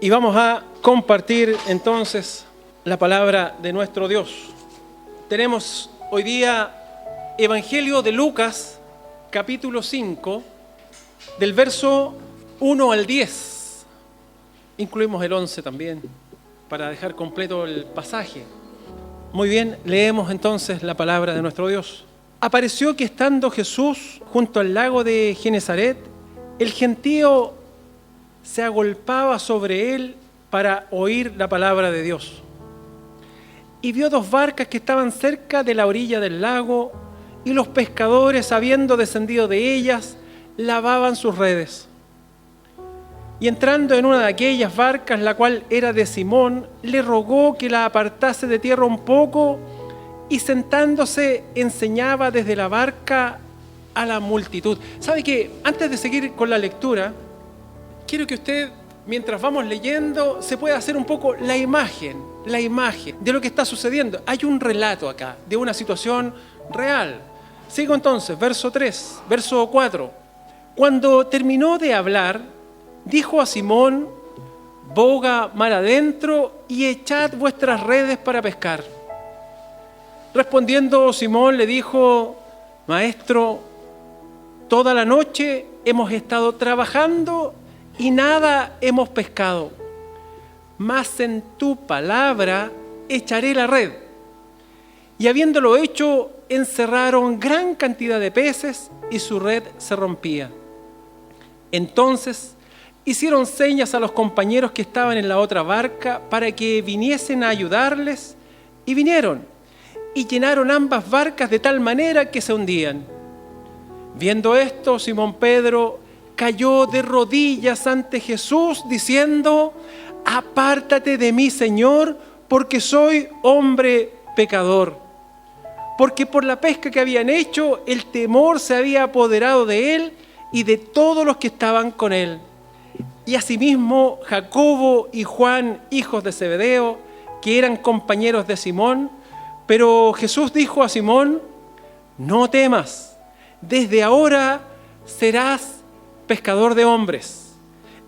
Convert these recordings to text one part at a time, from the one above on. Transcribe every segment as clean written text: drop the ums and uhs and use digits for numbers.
Y vamos a compartir entonces la palabra de nuestro Dios. Tenemos hoy día Evangelio de Lucas, capítulo 5, del verso 1 al 10. Incluimos el 11 también, para dejar completo el pasaje. Muy bien, leemos entonces la palabra de nuestro Dios. Apareció que estando Jesús junto al lago de Genesaret, el gentío se agolpaba sobre él para oír la palabra de Dios. Y vio dos barcas que estaban cerca de la orilla del lago, y los pescadores, habiendo descendido de ellas, lavaban sus redes. Y entrando en una de aquellas barcas, la cual era de Simón, le rogó que la apartase de tierra un poco, y sentándose enseñaba desde la barca a la multitud. ¿Sabe qué? Antes de seguir con la lectura, quiero que usted, mientras vamos leyendo, se pueda hacer un poco la imagen de lo que está sucediendo. Hay un relato acá de una situación real. Sigo entonces, verso 4. Cuando terminó de hablar, dijo a Simón: boga mar adentro y echad vuestras redes para pescar. Respondiendo Simón le dijo: Maestro, toda la noche hemos estado trabajando y nada hemos pescado, mas en tu palabra echaré la red. Y habiéndolo hecho, encerraron gran cantidad de peces y su red se rompía. Entonces hicieron señas a los compañeros que estaban en la otra barca para que viniesen a ayudarles, y vinieron y llenaron ambas barcas de tal manera que se hundían. Viendo esto, Simón Pedro cayó de rodillas ante Jesús, diciendo: apártate de mí, Señor, porque soy hombre pecador. Porque por la pesca que habían hecho, el temor se había apoderado de él y de todos los que estaban con él. Y asimismo Jacobo y Juan, hijos de Zebedeo, que eran compañeros de Simón. Pero Jesús dijo a Simón: no temas, desde ahora serás pescador de hombres.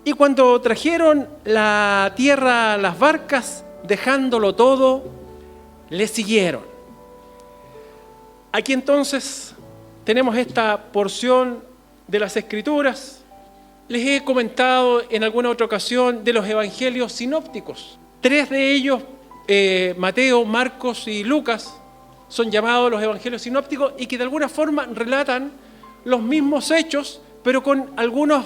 Y cuando trajeron la tierra las barcas, dejándolo todo, le siguieron. Aquí entonces tenemos esta porción de las Escrituras. Les he comentado en alguna otra ocasión de los evangelios sinópticos. 3 de ellos, Mateo, Marcos y Lucas, son llamados los evangelios sinópticos, y que de alguna forma relatan los mismos hechos, pero con algunas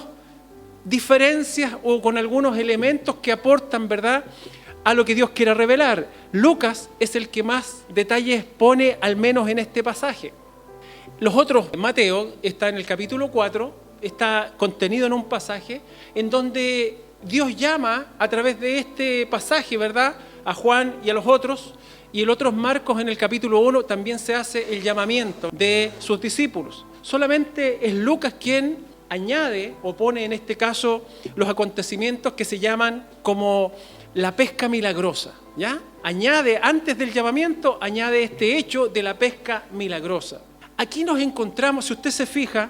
diferencias o con algunos elementos que aportan, ¿verdad?, a lo que Dios quiere revelar. Lucas es el que más detalles pone, al menos en este pasaje. Los otros, Mateo está en el capítulo 4, está contenido en un pasaje en donde Dios llama a través de este pasaje, ¿verdad?, a Juan y a los otros. Y el otro Marcos, en el capítulo 1, también se hace el llamamiento de sus discípulos. Solamente es Lucas quien añade o pone en este caso los acontecimientos que se llaman como la pesca milagrosa, ¿ya? Añade, antes del llamamiento, añade este hecho de la pesca milagrosa. Aquí nos encontramos, si usted se fija,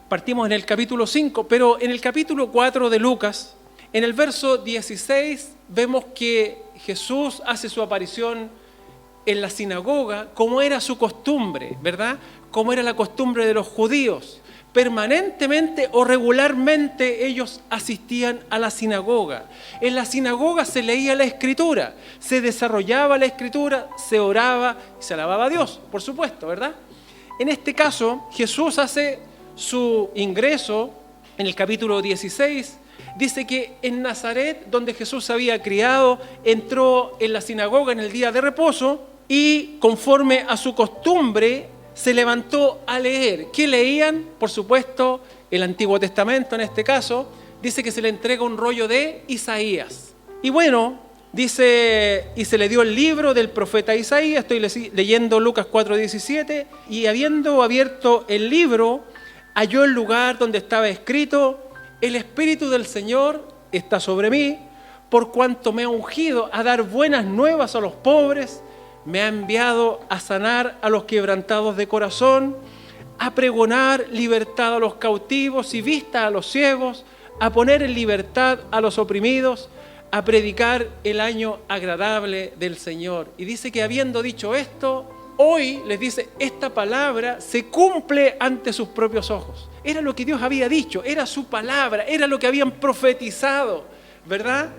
partimos en el capítulo 5, pero en el capítulo 4 de Lucas, en el verso 16, vemos que Jesús hace su aparición en la sinagoga, como era su costumbre, ¿verdad? Como era la costumbre de los judíos. Permanentemente o regularmente ellos asistían a la sinagoga. En la sinagoga se leía la Escritura, se desarrollaba la Escritura, se oraba y se alababa a Dios, por supuesto, ¿verdad? En este caso, Jesús hace su ingreso en el capítulo 16. Dice que en Nazaret, donde Jesús se había criado, entró en la sinagoga en el día de reposo y, conforme a su costumbre, se levantó a leer. ¿Qué leían? Por supuesto, el Antiguo Testamento en este caso. Dice que se le entrega un rollo de Isaías. Y bueno, dice, y se le dio el libro del profeta Isaías. Estoy leyendo Lucas 4:17. Y habiendo abierto el libro, halló el lugar donde estaba escrito: el Espíritu del Señor está sobre mí, por cuanto me ha ungido a dar buenas nuevas a los pobres, me ha enviado a sanar a los quebrantados de corazón, a pregonar libertad a los cautivos y vista a los ciegos, a poner en libertad a los oprimidos, a predicar el año agradable del Señor. Y dice que habiendo dicho esto, hoy les dice, esta palabra se cumple ante sus propios ojos. Era lo que Dios había dicho, era su palabra, era lo que habían profetizado, ¿verdad?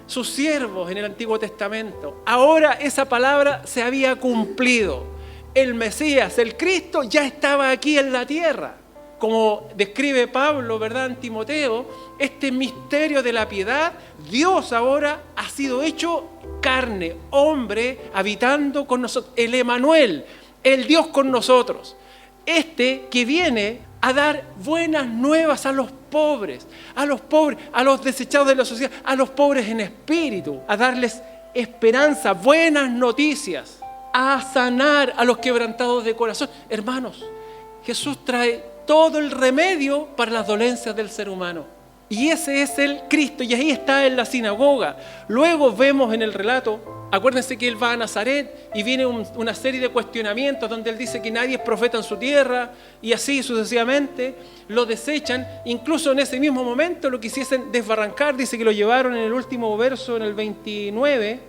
Sus siervos en el Antiguo Testamento. Ahora esa palabra se había cumplido. El Mesías, el Cristo, ya estaba aquí en la tierra. Como describe Pablo, ¿verdad?, en Timoteo, este misterio de la piedad, Dios ahora ha sido hecho carne, hombre, habitando con nosotros. El Emanuel, el Dios con nosotros. Este que viene a dar buenas nuevas a los pobres, a los desechados de la sociedad, a los pobres en espíritu, a darles esperanza, buenas noticias, a sanar a los quebrantados de corazón. Hermanos, Jesús trae todo el remedio para las dolencias del ser humano. Y ese es el Cristo, y ahí está en la sinagoga. Luego vemos en el relato, acuérdense que él va a Nazaret y viene una serie de cuestionamientos donde él dice que nadie es profeta en su tierra, y así sucesivamente lo desechan. Incluso en ese mismo momento lo quisiesen desbarrancar, dice que lo llevaron en el último verso, en el 29,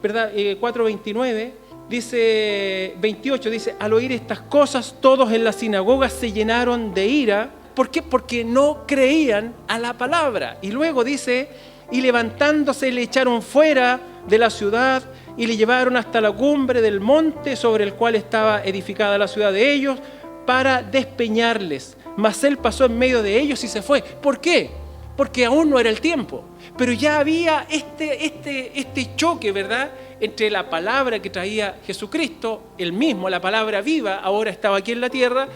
¿verdad? 4:29. Dice 28, dice, al oír estas cosas, todos en la sinagoga se llenaron de ira. ¿Por qué? Porque no creían a la palabra. Y luego dice, y levantándose le echaron fuera de la ciudad y le llevaron hasta la cumbre del monte sobre el cual estaba edificada la ciudad de ellos para despeñarles. Mas él pasó en medio de ellos y se fue. ¿Por qué? Porque aún no era el tiempo. Pero ya había este choque, ¿verdad?, entre la palabra que traía Jesucristo, el mismo, la palabra viva, ahora estaba aquí en la tierra,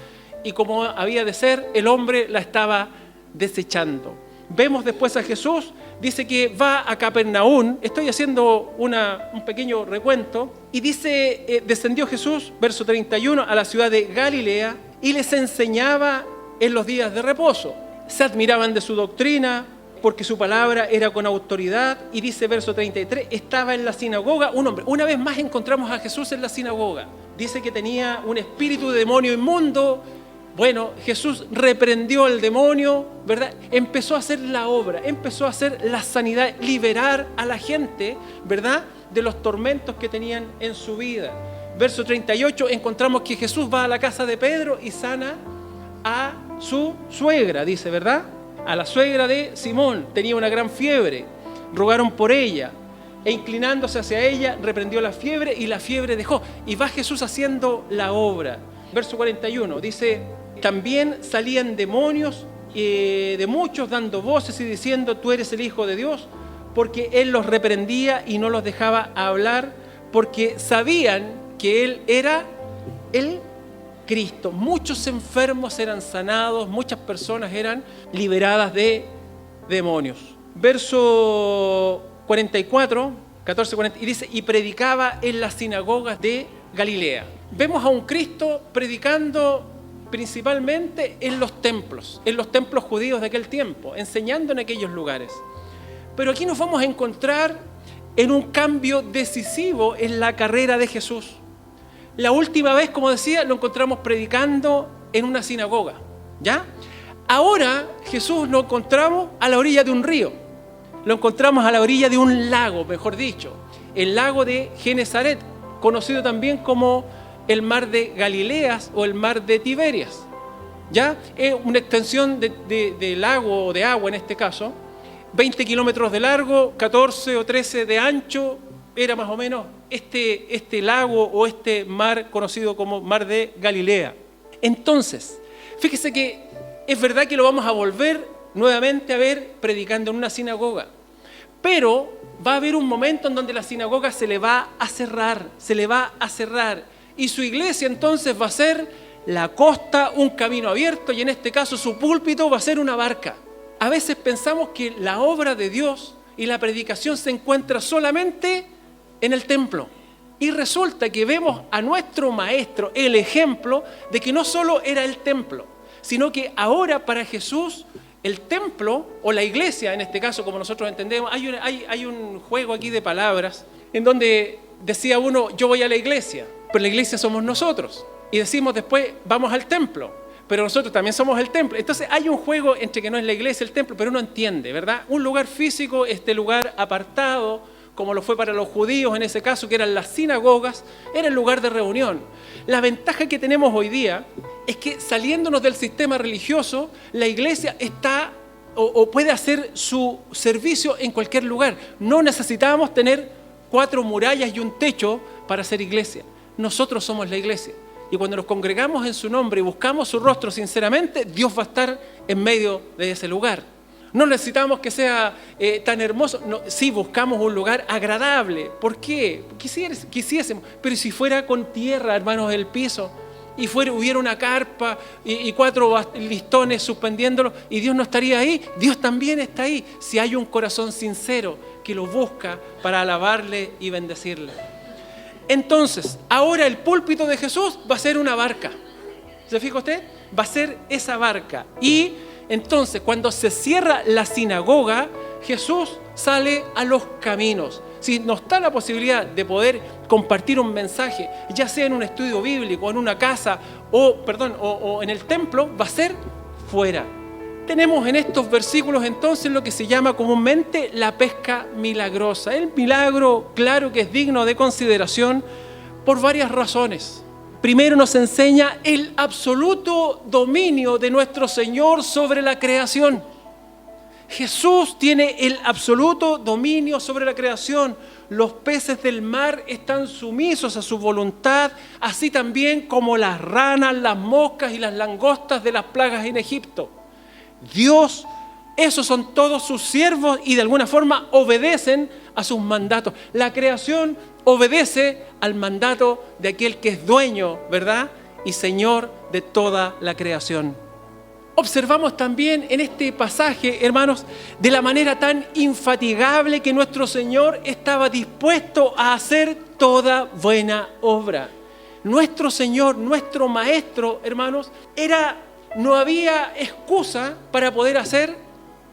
y como había de ser, el hombre la estaba desechando. Vemos después a Jesús, dice que va a Capernaum, estoy haciendo un pequeño recuento, y dice, descendió Jesús, verso 31, a la ciudad de Galilea, y les enseñaba en los días de reposo. Se admiraban de su doctrina, porque su palabra era con autoridad. Y dice verso 33, estaba en la sinagoga un hombre. Una vez más encontramos a Jesús en la sinagoga. Dice que tenía un espíritu de demonio inmundo. Bueno, Jesús reprendió al demonio, ¿verdad? Empezó a hacer la obra, empezó a hacer la sanidad, liberar a la gente, ¿verdad?, de los tormentos que tenían en su vida. Verso 38, encontramos que Jesús va a la casa de Pedro y sana a su suegra, dice, ¿verdad? A la suegra de Simón, tenía una gran fiebre, rogaron por ella, e inclinándose hacia ella, reprendió la fiebre y la fiebre dejó. Y va Jesús haciendo la obra. Verso 41, dice, también salían demonios de muchos dando voces y diciendo, tú eres el Hijo de Dios, porque Él los reprendía y no los dejaba hablar, porque sabían que Él era el Cristo. Muchos enfermos eran sanados, muchas personas eran liberadas de demonios. Verso 44, 14-40, y dice, y predicaba en las sinagogas de Galilea. Vemos a un Cristo predicando principalmente en los templos judíos de aquel tiempo, enseñando en aquellos lugares. Pero aquí nos vamos a encontrar en un cambio decisivo en la carrera de Jesús. La última vez, como decía, lo encontramos predicando en una sinagoga, ¿ya? Ahora Jesús lo encontramos a la orilla de un río, lo encontramos a la orilla de un lago, mejor dicho, el lago de Genesaret, conocido también como el mar de Galileas o el mar de Tiberias, ¿ya? Es una extensión de lago o de agua en este caso, 20 kilómetros de largo, 14 o 13 de ancho. Era más o menos este lago o este mar conocido como mar de Galilea. Entonces, fíjese que es verdad que lo vamos a volver nuevamente a ver predicando en una sinagoga, pero va a haber un momento en donde la sinagoga se le va a cerrar, y su iglesia entonces va a ser la costa, un camino abierto, y en este caso su púlpito va a ser una barca. A veces pensamos que la obra de Dios y la predicación se encuentra solamente en el templo. Y resulta que vemos a nuestro maestro, el ejemplo de que no solo era el templo, sino que ahora para Jesús el templo o la iglesia, en este caso como nosotros entendemos, hay un juego aquí de palabras en donde decía uno, yo voy a la iglesia, pero la iglesia somos nosotros. Y decimos después, vamos al templo. pero nosotros también somos el templo. Entonces hay un juego entre que no es la iglesia el templo, pero uno entiende, ¿verdad? Un lugar físico, este lugar apartado, como lo fue para los judíos en ese caso, que eran las sinagogas, era el lugar de reunión. La ventaja que tenemos hoy día es que saliéndonos del sistema religioso, la iglesia está o puede hacer su servicio en cualquier lugar. No necesitamos tener 4 murallas y un techo para hacer iglesia. Nosotros somos la iglesia. Y cuando nos congregamos en su nombre y buscamos su rostro sinceramente, Dios va a estar en medio de ese lugar. No necesitamos que sea tan hermoso. No, sí, buscamos un lugar agradable. ¿Por qué? Quisiésemos. Pero si fuera con tierra, hermanos, el piso, y hubiera una carpa y 4 listones suspendiéndolo, y Dios no estaría ahí, Dios también está ahí. Si hay un corazón sincero que lo busca para alabarle y bendecirle. Entonces, ahora el púlpito de Jesús va a ser una barca. ¿Se fija usted? Va a ser esa barca. Y entonces, cuando se cierra la sinagoga, Jesús sale a los caminos. Si nos da la posibilidad de poder compartir un mensaje, ya sea en un estudio bíblico, en una casa, o en el templo, va a ser fuera. Tenemos en estos versículos entonces lo que se llama comúnmente la pesca milagrosa. El milagro, claro que es digno de consideración por varias razones. Primero, nos enseña el absoluto dominio de nuestro Señor sobre la creación. Jesús tiene el absoluto dominio sobre la creación. Los peces del mar están sumisos a su voluntad, así también como las ranas, las moscas y las langostas de las plagas en Egipto. Dios, esos son todos sus siervos y de alguna forma obedecen a sus mandatos. La creación obedece al mandato de aquel que es dueño, ¿verdad? Y Señor de toda la creación. Observamos también en este pasaje, hermanos, de la manera tan infatigable que nuestro Señor estaba dispuesto a hacer toda buena obra. Nuestro Señor, nuestro Maestro, hermanos, no había excusa para poder hacer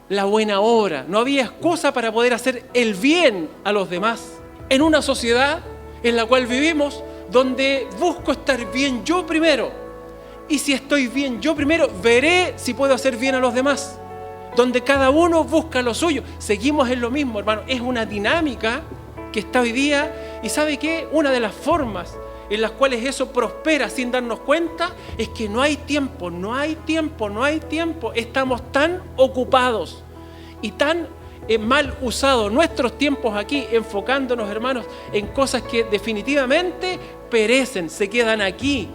la buena obra. No había excusa para poder hacer el bien a los demás. En una sociedad en la cual vivimos, donde busco estar bien yo primero. Y si estoy bien yo primero, veré si puedo hacer bien a los demás. Donde cada uno busca lo suyo. Seguimos en lo mismo, hermano. Es una dinámica que está hoy día. ¿Y sabe qué? Una de las formas en las cuales eso prospera sin darnos cuenta es que no hay tiempo. Estamos tan ocupados y tan mal usados nuestros tiempos aquí, enfocándonos, hermanos, en cosas que definitivamente perecen, se quedan aquí,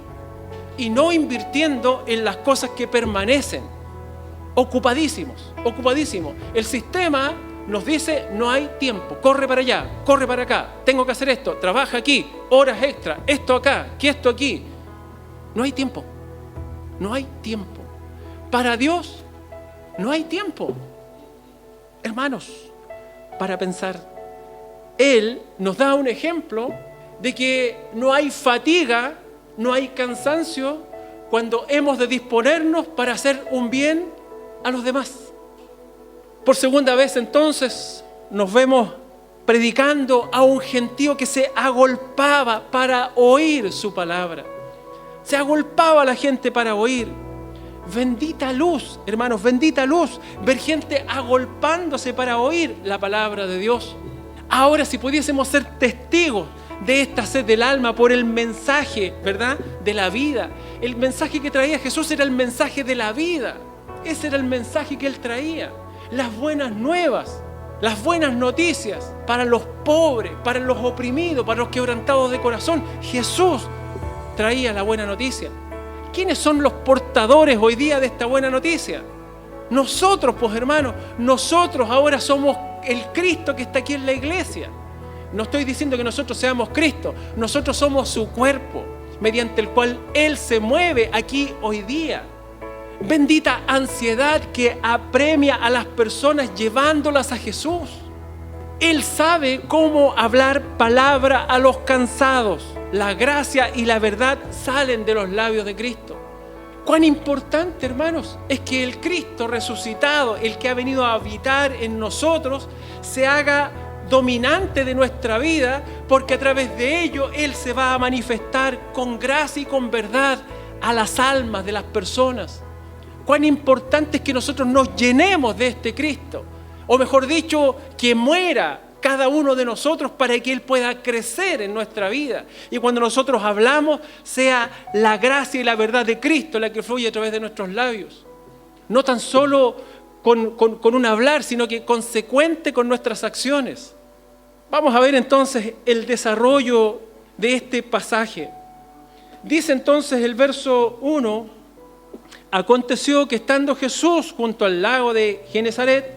y no invirtiendo en las cosas que permanecen. Ocupadísimos. El sistema nos dice, no hay tiempo, corre para allá, corre para acá, tengo que hacer esto, trabaja aquí, horas extra, esto acá, que esto aquí. No hay tiempo. Para Dios no hay tiempo, hermanos, para pensar. Él nos da un ejemplo de que no hay fatiga, no hay cansancio cuando hemos de disponernos para hacer un bien a los demás. Por segunda vez entonces nos vemos predicando a un gentío que se agolpaba para oír su palabra. Se agolpaba la gente para oír. Bendita luz, hermanos, bendita luz, ver gente agolpándose para oír la palabra de Dios. Ahora, si pudiésemos ser testigos de esta sed del alma por el mensaje, ¿verdad?, de la vida. El mensaje que traía Jesús era el mensaje de la vida. Ese era el mensaje que Él traía. Las buenas nuevas, las buenas noticias para los pobres, para los oprimidos, para los quebrantados de corazón. Jesús traía la buena noticia. ¿Quiénes son los portadores hoy día de esta buena noticia? Nosotros, pues hermanos, nosotros ahora somos el Cristo que está aquí en la iglesia. No estoy diciendo que nosotros seamos Cristo, nosotros somos su cuerpo, mediante el cual Él se mueve aquí hoy día. Bendita ansiedad que apremia a las personas llevándolas a Jesús. Él sabe cómo hablar palabra a los cansados. La gracia y la verdad salen de los labios de Cristo. Cuán importante, hermanos, es que el Cristo resucitado, el que ha venido a habitar en nosotros, se haga dominante de nuestra vida, porque a través de ello Él se va a manifestar con gracia y con verdad a las almas de las personas. Cuán importante es que nosotros nos llenemos de este Cristo. O mejor dicho, que muera cada uno de nosotros para que Él pueda crecer en nuestra vida. Y cuando nosotros hablamos, sea la gracia y la verdad de Cristo la que fluye a través de nuestros labios. No tan solo con un hablar, sino que consecuente con nuestras acciones. Vamos a ver entonces el desarrollo de este pasaje. Dice entonces el verso 1, aconteció que estando Jesús junto al lago de Genesaret,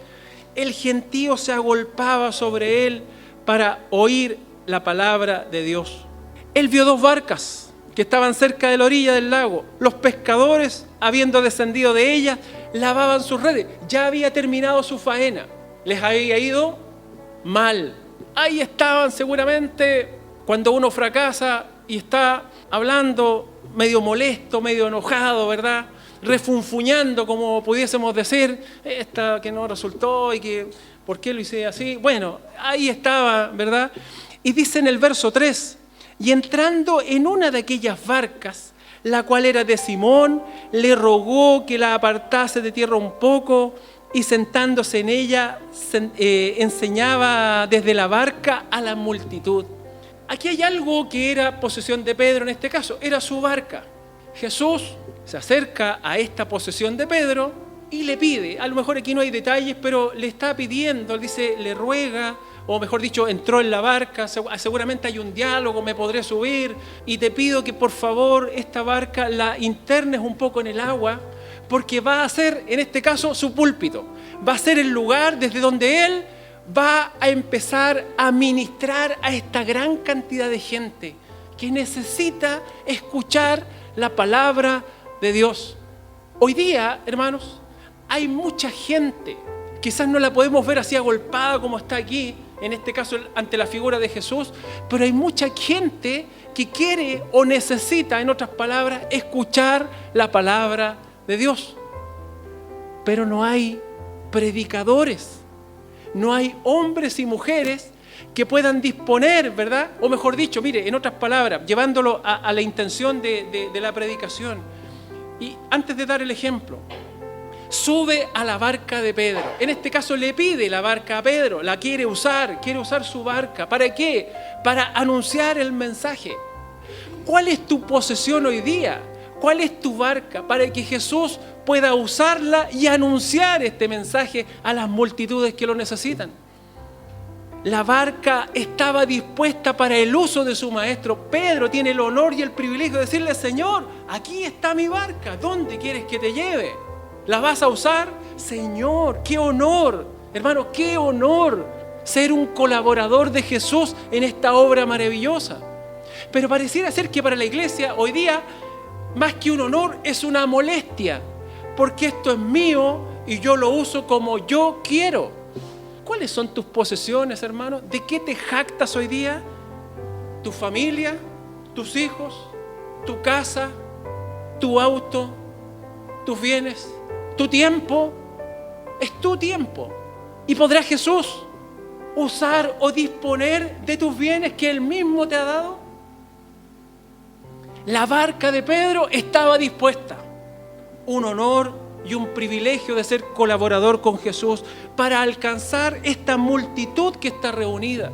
el gentío se agolpaba sobre él para oír la palabra de Dios. Él vio 2 barcas que estaban cerca de la orilla del lago. Los pescadores, habiendo descendido de ellas, lavaban sus redes. Ya había terminado su faena. Les había ido mal. Ahí estaban seguramente cuando uno fracasa y está hablando medio molesto, medio enojado, ¿verdad? Refunfuñando, como pudiésemos decir, esta que no resultó y que, ¿por qué lo hice así? Bueno, ahí estaba, ¿verdad? Y dice en el verso 3, y entrando en una de aquellas barcas, la cual era de Simón, le rogó que la apartase de tierra un poco, y sentándose en ella, enseñaba desde la barca a la multitud. Aquí hay algo que era posesión de Pedro en este caso, era su barca. Jesús se acerca a esta posesión de Pedro y le pide, a lo mejor aquí no hay detalles, pero le está pidiendo, él dice, le ruega, o mejor dicho, entró en la barca, seguramente hay un diálogo, me podré subir, y te pido que por favor esta barca la internes un poco en el agua, porque va a ser, en este caso, su púlpito, va a ser el lugar desde donde él va a empezar a ministrar a esta gran cantidad de gente que necesita escuchar la palabra de Dios. Hoy día, hermanos, hay mucha gente, quizás no la podemos ver así agolpada como está aquí, en este caso ante la figura de Jesús, pero hay mucha gente que quiere o necesita, en otras palabras, escuchar la palabra de Dios. Pero no hay predicadores, no hay hombres y mujeres que puedan disponer, ¿verdad? O mejor dicho, mire, en otras palabras, llevándolo a la intención de la predicación. Y antes de dar el ejemplo, sube a la barca de Pedro. En este caso le pide la barca a Pedro, la quiere usar su barca. ¿Para qué? Para anunciar el mensaje. ¿Cuál es tu posesión hoy día? ¿Cuál es tu barca? Para que Jesús pueda usarla y anunciar este mensaje a las multitudes que lo necesitan. La barca estaba dispuesta para el uso de su maestro. Pedro tiene el honor y el privilegio de decirle, Señor, aquí está mi barca, ¿dónde quieres que te lleve? ¿La vas a usar? Señor, qué honor, hermano, qué honor ser un colaborador de Jesús en esta obra maravillosa. Pero pareciera ser que para la iglesia hoy día, más que un honor, es una molestia, porque esto es mío y yo lo uso como yo quiero. ¿Cuáles son tus posesiones, hermano? ¿De qué te jactas hoy día? ¿Tu familia? ¿Tus hijos? ¿Tu casa? ¿Tu auto? ¿Tus bienes? ¿Tu tiempo? Es tu tiempo. ¿Y podrá Jesús usar o disponer de tus bienes que Él mismo te ha dado? La barca de Pedro estaba dispuesta. Un honor y un privilegio de ser colaborador con Jesús para alcanzar esta multitud que está reunida.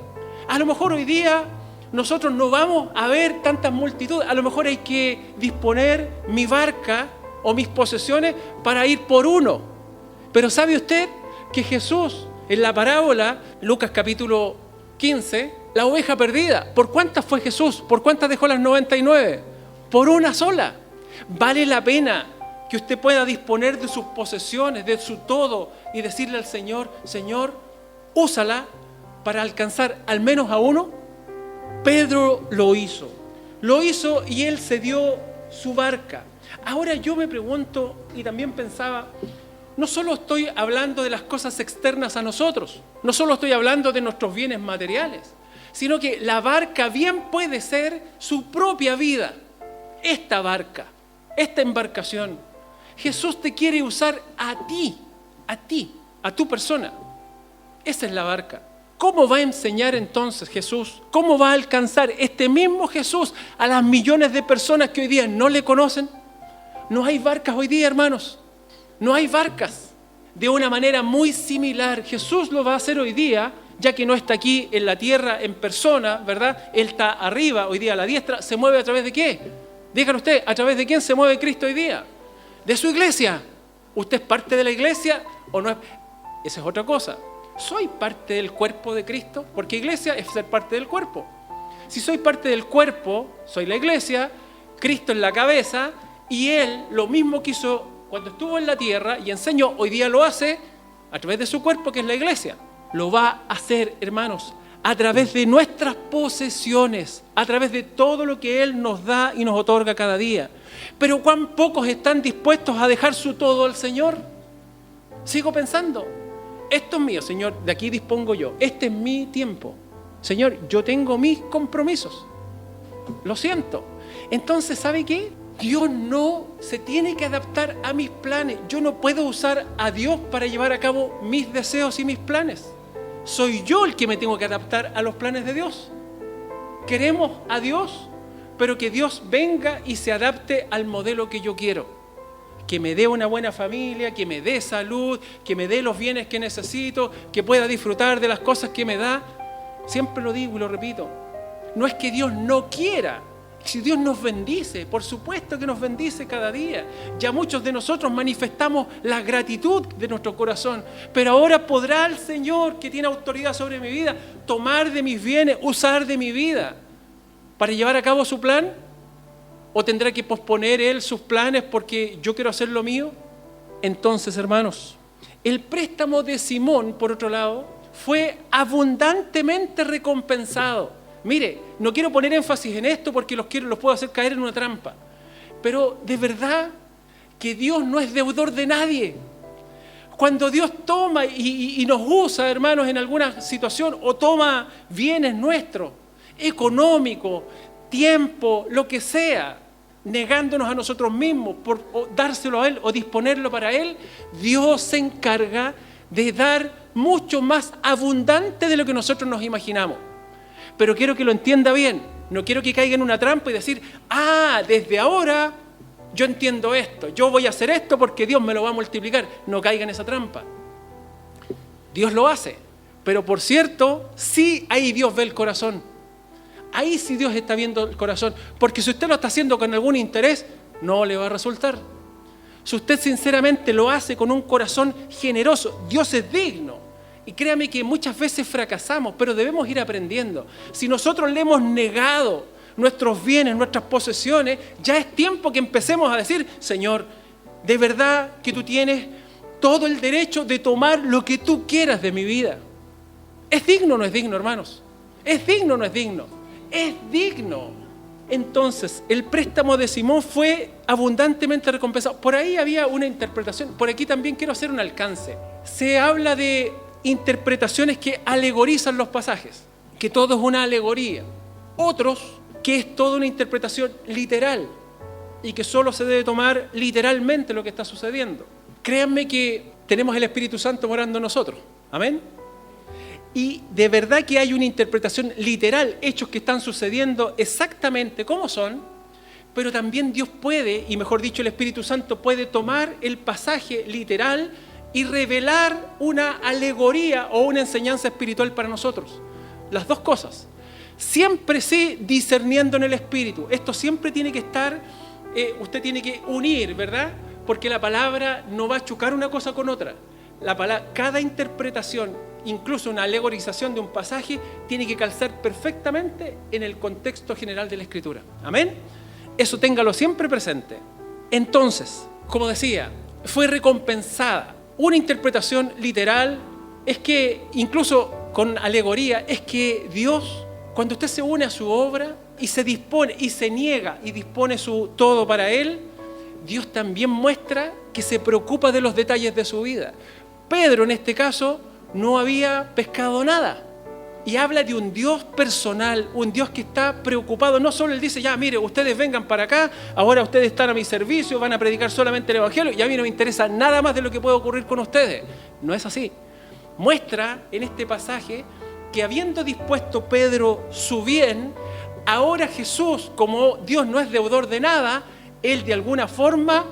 A lo mejor hoy día nosotros no vamos a ver tantas multitudes, a lo mejor hay que disponer mi barca o mis posesiones para ir por uno. Pero ¿sabe usted que Jesús en la parábola, Lucas capítulo 15, la oveja perdida, ¿por cuántas fue Jesús? ¿Por cuántas dejó las 99? Por una sola. Vale la pena que usted pueda disponer de sus posesiones, de su todo, y decirle al Señor, Señor, úsala para alcanzar al menos a uno. Pedro lo hizo y él se dio su barca. Ahora yo me pregunto y también pensaba, no solo estoy hablando de las cosas externas a nosotros, no solo estoy hablando de nuestros bienes materiales, sino que la barca bien puede ser su propia vida. Esta barca, esta embarcación, Jesús te quiere usar a ti, a tu persona. Esa es la barca. ¿Cómo va a enseñar entonces Jesús? ¿Cómo va a alcanzar este mismo Jesús a las millones de personas que hoy día no le conocen? No hay barcas hoy día, hermanos. No hay barcas. De una manera muy similar, Jesús lo va a hacer hoy día, ya que no está aquí en la tierra en persona, ¿verdad? Él está arriba hoy día a la diestra. ¿Se mueve a través de qué? Dígalo usted, ¿a través de quién se mueve Cristo hoy día? De su iglesia. ¿Usted es parte de la iglesia o no es? Esa es otra cosa. ¿Soy parte del cuerpo de Cristo? Porque iglesia es ser parte del cuerpo. Si soy parte del cuerpo, soy la iglesia, Cristo es la cabeza, y Él lo mismo que hizo cuando estuvo en la tierra y enseñó, hoy día lo hace a través de su cuerpo, que es la iglesia. Lo va a hacer, hermanos, a través de nuestras posesiones, a través de todo lo que Él nos da y nos otorga cada día. Pero ¿cuán pocos están dispuestos a dejar su todo al Señor? Sigo pensando, esto es mío, Señor, de aquí dispongo yo. Este es mi tiempo. Señor, yo tengo mis compromisos. Lo siento. Entonces, ¿sabe qué? Dios no se tiene que adaptar a mis planes. Yo no puedo usar a Dios para llevar a cabo mis deseos y mis planes. Soy yo el que me tengo que adaptar a los planes de Dios. Queremos a Dios, pero que Dios venga y se adapte al modelo que yo quiero. Que me dé una buena familia, que me dé salud, que me dé los bienes que necesito, que pueda disfrutar de las cosas que me da. Siempre lo digo y lo repito. No es que Dios no quiera. Si Dios nos bendice, por supuesto que nos bendice cada día. Ya muchos de nosotros manifestamos la gratitud de nuestro corazón. Pero ahora podrá el Señor, que tiene autoridad sobre mi vida, tomar de mis bienes, usar de mi vida para llevar a cabo su plan. ¿O tendrá que posponer Él sus planes porque yo quiero hacer lo mío? Entonces, hermanos, el préstamo de Simón, por otro lado, fue abundantemente recompensado. Mire, no quiero poner énfasis en esto porque los puedo hacer caer en una trampa. Pero de verdad que Dios no es deudor de nadie. Cuando Dios toma y nos usa, hermanos, en alguna situación, o toma bienes nuestros, económicos, tiempo, lo que sea, negándonos a nosotros mismos por dárselo a Él o disponerlo para Él, Dios se encarga de dar mucho más abundante de lo que nosotros nos imaginamos. Pero quiero que lo entienda bien. No quiero que caiga en una trampa y decir, desde ahora yo entiendo esto, yo voy a hacer esto porque Dios me lo va a multiplicar. No caiga en esa trampa. Dios lo hace. Pero por cierto, sí, ahí Dios ve el corazón. Ahí sí Dios está viendo el corazón. Porque si usted lo está haciendo con algún interés, no le va a resultar. Si usted sinceramente lo hace con un corazón generoso, Dios es digno. Y créame que muchas veces fracasamos, pero debemos ir aprendiendo. Si nosotros le hemos negado nuestros bienes, nuestras posesiones, ya es tiempo que empecemos a decir, Señor, de verdad que tú tienes todo el derecho de tomar lo que tú quieras de mi vida. ¿Es digno o no es digno, hermanos? ¿Es digno o no es digno? Es digno. Entonces, el préstamo de Simón fue abundantemente recompensado. Por ahí había una interpretación. Por aquí también quiero hacer un alcance. Se habla de interpretaciones que alegorizan los pasajes, que todo es una alegoría. Otros, que es toda una interpretación literal y que solo se debe tomar literalmente lo que está sucediendo. Créanme que tenemos el Espíritu Santo morando en nosotros. Amén. Y de verdad que hay una interpretación literal, hechos que están sucediendo exactamente como son, pero también Dios puede, y mejor dicho el Espíritu Santo puede tomar el pasaje literal y revelar una alegoría o una enseñanza espiritual para nosotros. Las dos cosas. Siempre sí discerniendo en el Espíritu. Esto siempre tiene que estar, usted tiene que unir, ¿verdad? Porque la palabra no va a chocar una cosa con otra. Cada interpretación, incluso una alegorización de un pasaje, tiene que calzar perfectamente en el contexto general de la Escritura. ¿Amén? Eso téngalo siempre presente. Entonces, como decía, fue recompensada. Una interpretación literal es que, incluso con alegoría, es que Dios, cuando usted se une a su obra y se dispone y se niega y dispone su todo para Él, Dios también muestra que se preocupa de los detalles de su vida. Pedro, en este caso, no había pescado nada. Y habla de un Dios personal, un Dios que está preocupado. No solo Él dice, ya, mire, ustedes vengan para acá, ahora ustedes están a mi servicio, van a predicar solamente el Evangelio y a mí no me interesa nada más de lo que pueda ocurrir con ustedes. No es así. Muestra en este pasaje que habiendo dispuesto Pedro su bien, ahora Jesús, como Dios no es deudor de nada, Él de alguna forma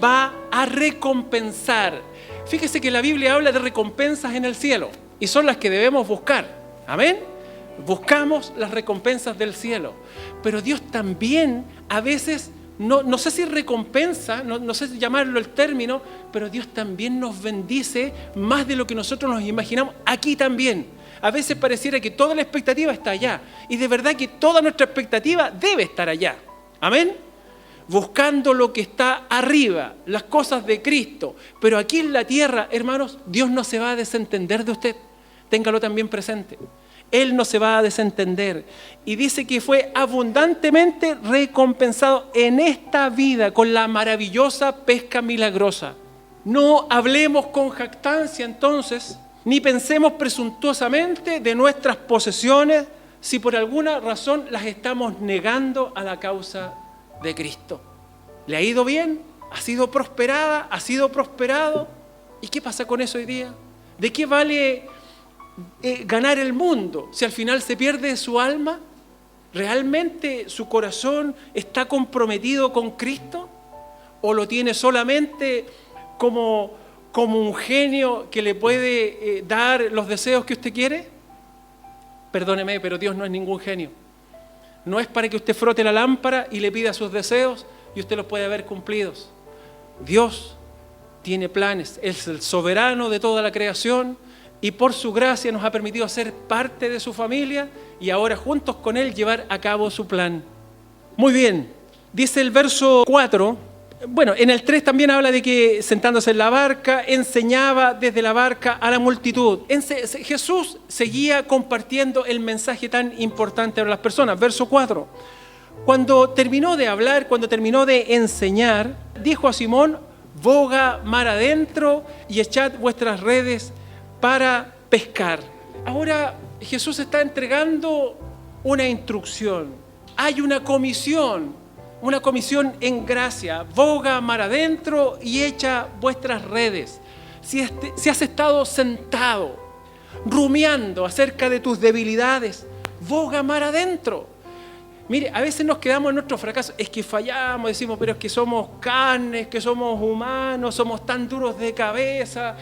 va a recompensar. Fíjese que la Biblia habla de recompensas en el cielo y son las que debemos buscar. Amén. Buscamos las recompensas del cielo. Pero Dios también a veces, no sé si recompensa, no sé si llamarlo el término, pero Dios también nos bendice más de lo que nosotros nos imaginamos. Aquí también. A veces pareciera que toda la expectativa está allá. Y de verdad que toda nuestra expectativa debe estar allá. Amén. Buscando lo que está arriba, las cosas de Cristo. Pero aquí en la tierra, hermanos, Dios no se va a desentender de usted. Téngalo también presente. Él no se va a desentender. Y dice que fue abundantemente recompensado en esta vida con la maravillosa pesca milagrosa. No hablemos con jactancia entonces, ni pensemos presuntuosamente de nuestras posesiones si por alguna razón las estamos negando a la causa de Cristo. ¿Le ha ido bien? ¿Ha sido prosperada? ¿Ha sido prosperado? ¿Y qué pasa con eso hoy día? ¿De qué vale ganar el mundo si al final se pierde su alma? ¿Realmente su corazón está comprometido con Cristo? ¿O lo tiene solamente como un genio que le puede dar los deseos que usted quiere? Perdóneme, pero Dios no es ningún genio. No es para que usted frote la lámpara y le pida sus deseos y usted los puede ver cumplidos. Dios tiene planes, es el soberano de toda la creación y por su gracia nos ha permitido ser parte de su familia y ahora juntos con Él llevar a cabo su plan. Muy bien, dice el verso 4, bueno, en el 3 también habla de que sentándose en la barca, enseñaba desde la barca a la multitud. Jesús seguía compartiendo el mensaje tan importante a las personas. Verso 4, cuando terminó de hablar, cuando terminó de enseñar, dijo a Simón, boga mar adentro y echad vuestras redes para pescar. Ahora Jesús está entregando una instrucción. Hay una comisión en gracia. Boga mar adentro y echa vuestras redes. Si has estado sentado, rumiando acerca de tus debilidades, boga mar adentro. Mire, a veces nos quedamos en nuestro fracaso. Es que fallamos, decimos, pero es que somos carnes, que somos humanos, somos tan duros de cabeza,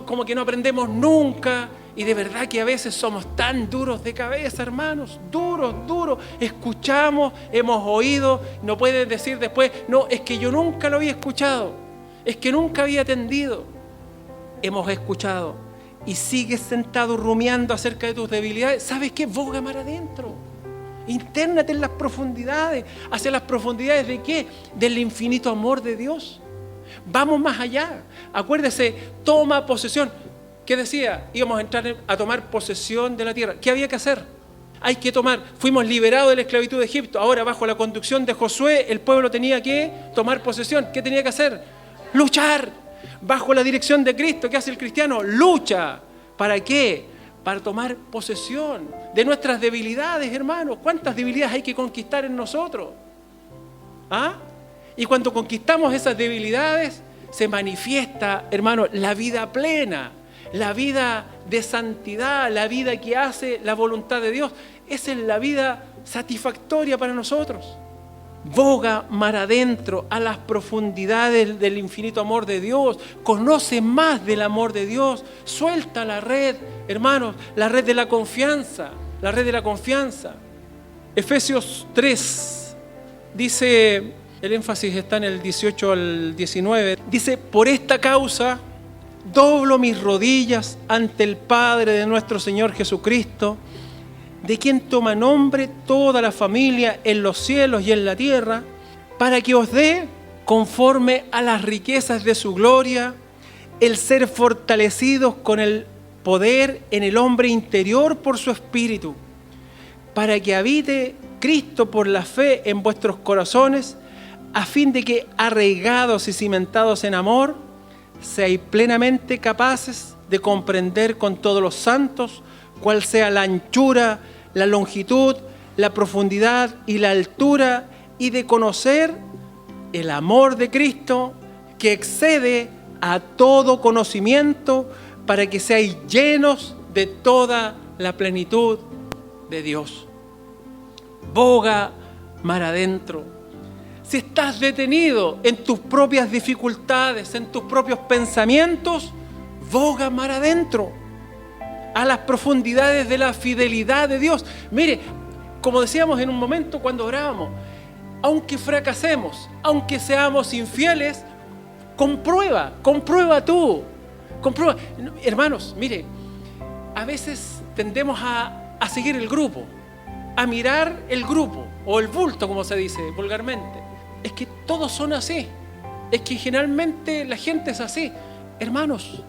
como que no aprendemos nunca. Y de verdad que a veces somos tan duros de cabeza, hermanos, duros. Escuchamos, hemos oído, no puedes decir después, no, es que yo nunca lo había escuchado, es que nunca había atendido. Hemos escuchado y sigues sentado rumiando acerca de tus debilidades. ¿Sabes qué? Boga mar adentro. Intérnate en las profundidades. ¿Hacia las profundidades de qué? Del infinito amor de Dios. Vamos más allá. Acuérdese, toma posesión. ¿Qué decía? Íbamos a entrar a tomar posesión de la tierra. ¿Qué había que hacer? Hay que tomar. Fuimos liberados de la esclavitud de Egipto. Ahora, bajo la conducción de Josué, el pueblo tenía que tomar posesión. ¿Qué tenía que hacer? Luchar. Bajo la dirección de Cristo, ¿qué hace el cristiano? Lucha. ¿Para qué? Para tomar posesión de nuestras debilidades, hermanos. ¿Cuántas debilidades hay que conquistar en nosotros? ¿Ah? Y cuando conquistamos esas debilidades, se manifiesta, hermano, la vida plena. La vida de santidad, la vida que hace la voluntad de Dios. Esa es la vida satisfactoria para nosotros. Boga mar adentro a las profundidades del infinito amor de Dios. Conoce más del amor de Dios. Suelta la red, hermanos, la red de la confianza. La red de la confianza. Efesios 3 dice, el énfasis está en el 18 al 19. Dice, por esta causa doblo mis rodillas ante el Padre de nuestro Señor Jesucristo, de quien toma nombre toda la familia en los cielos y en la tierra, para que os dé, conforme a las riquezas de su gloria, el ser fortalecidos con el poder en el hombre interior por su Espíritu, para que habite Cristo por la fe en vuestros corazones, a fin de que, arraigados y cimentados en amor, seáis plenamente capaces de comprender con todos los santos cuál sea la anchura, la longitud, la profundidad y la altura, y de conocer el amor de Cristo que excede a todo conocimiento, para que seáis llenos de toda la plenitud de Dios. Boga mar adentro. Si estás detenido en tus propias dificultades, en tus propios pensamientos, boga mar adentro, a las profundidades de la fidelidad de Dios. Mire, como decíamos en un momento cuando orábamos, aunque fracasemos, aunque seamos infieles, comprueba tú. Comprueba. Hermanos, mire, a veces tendemos a seguir el grupo, a mirar el grupo, o el bulto, como se dice vulgarmente. Es que todos son así. Es que generalmente la gente es así. Hermanos,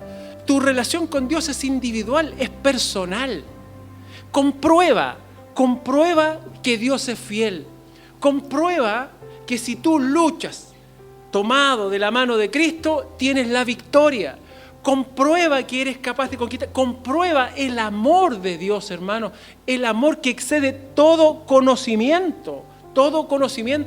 tu relación con Dios es individual, es personal. Comprueba que Dios es fiel. Comprueba que si tú luchas tomado de la mano de Cristo, tienes la victoria. Comprueba que eres capaz de conquistar. Comprueba el amor de Dios, hermano. El amor que excede todo conocimiento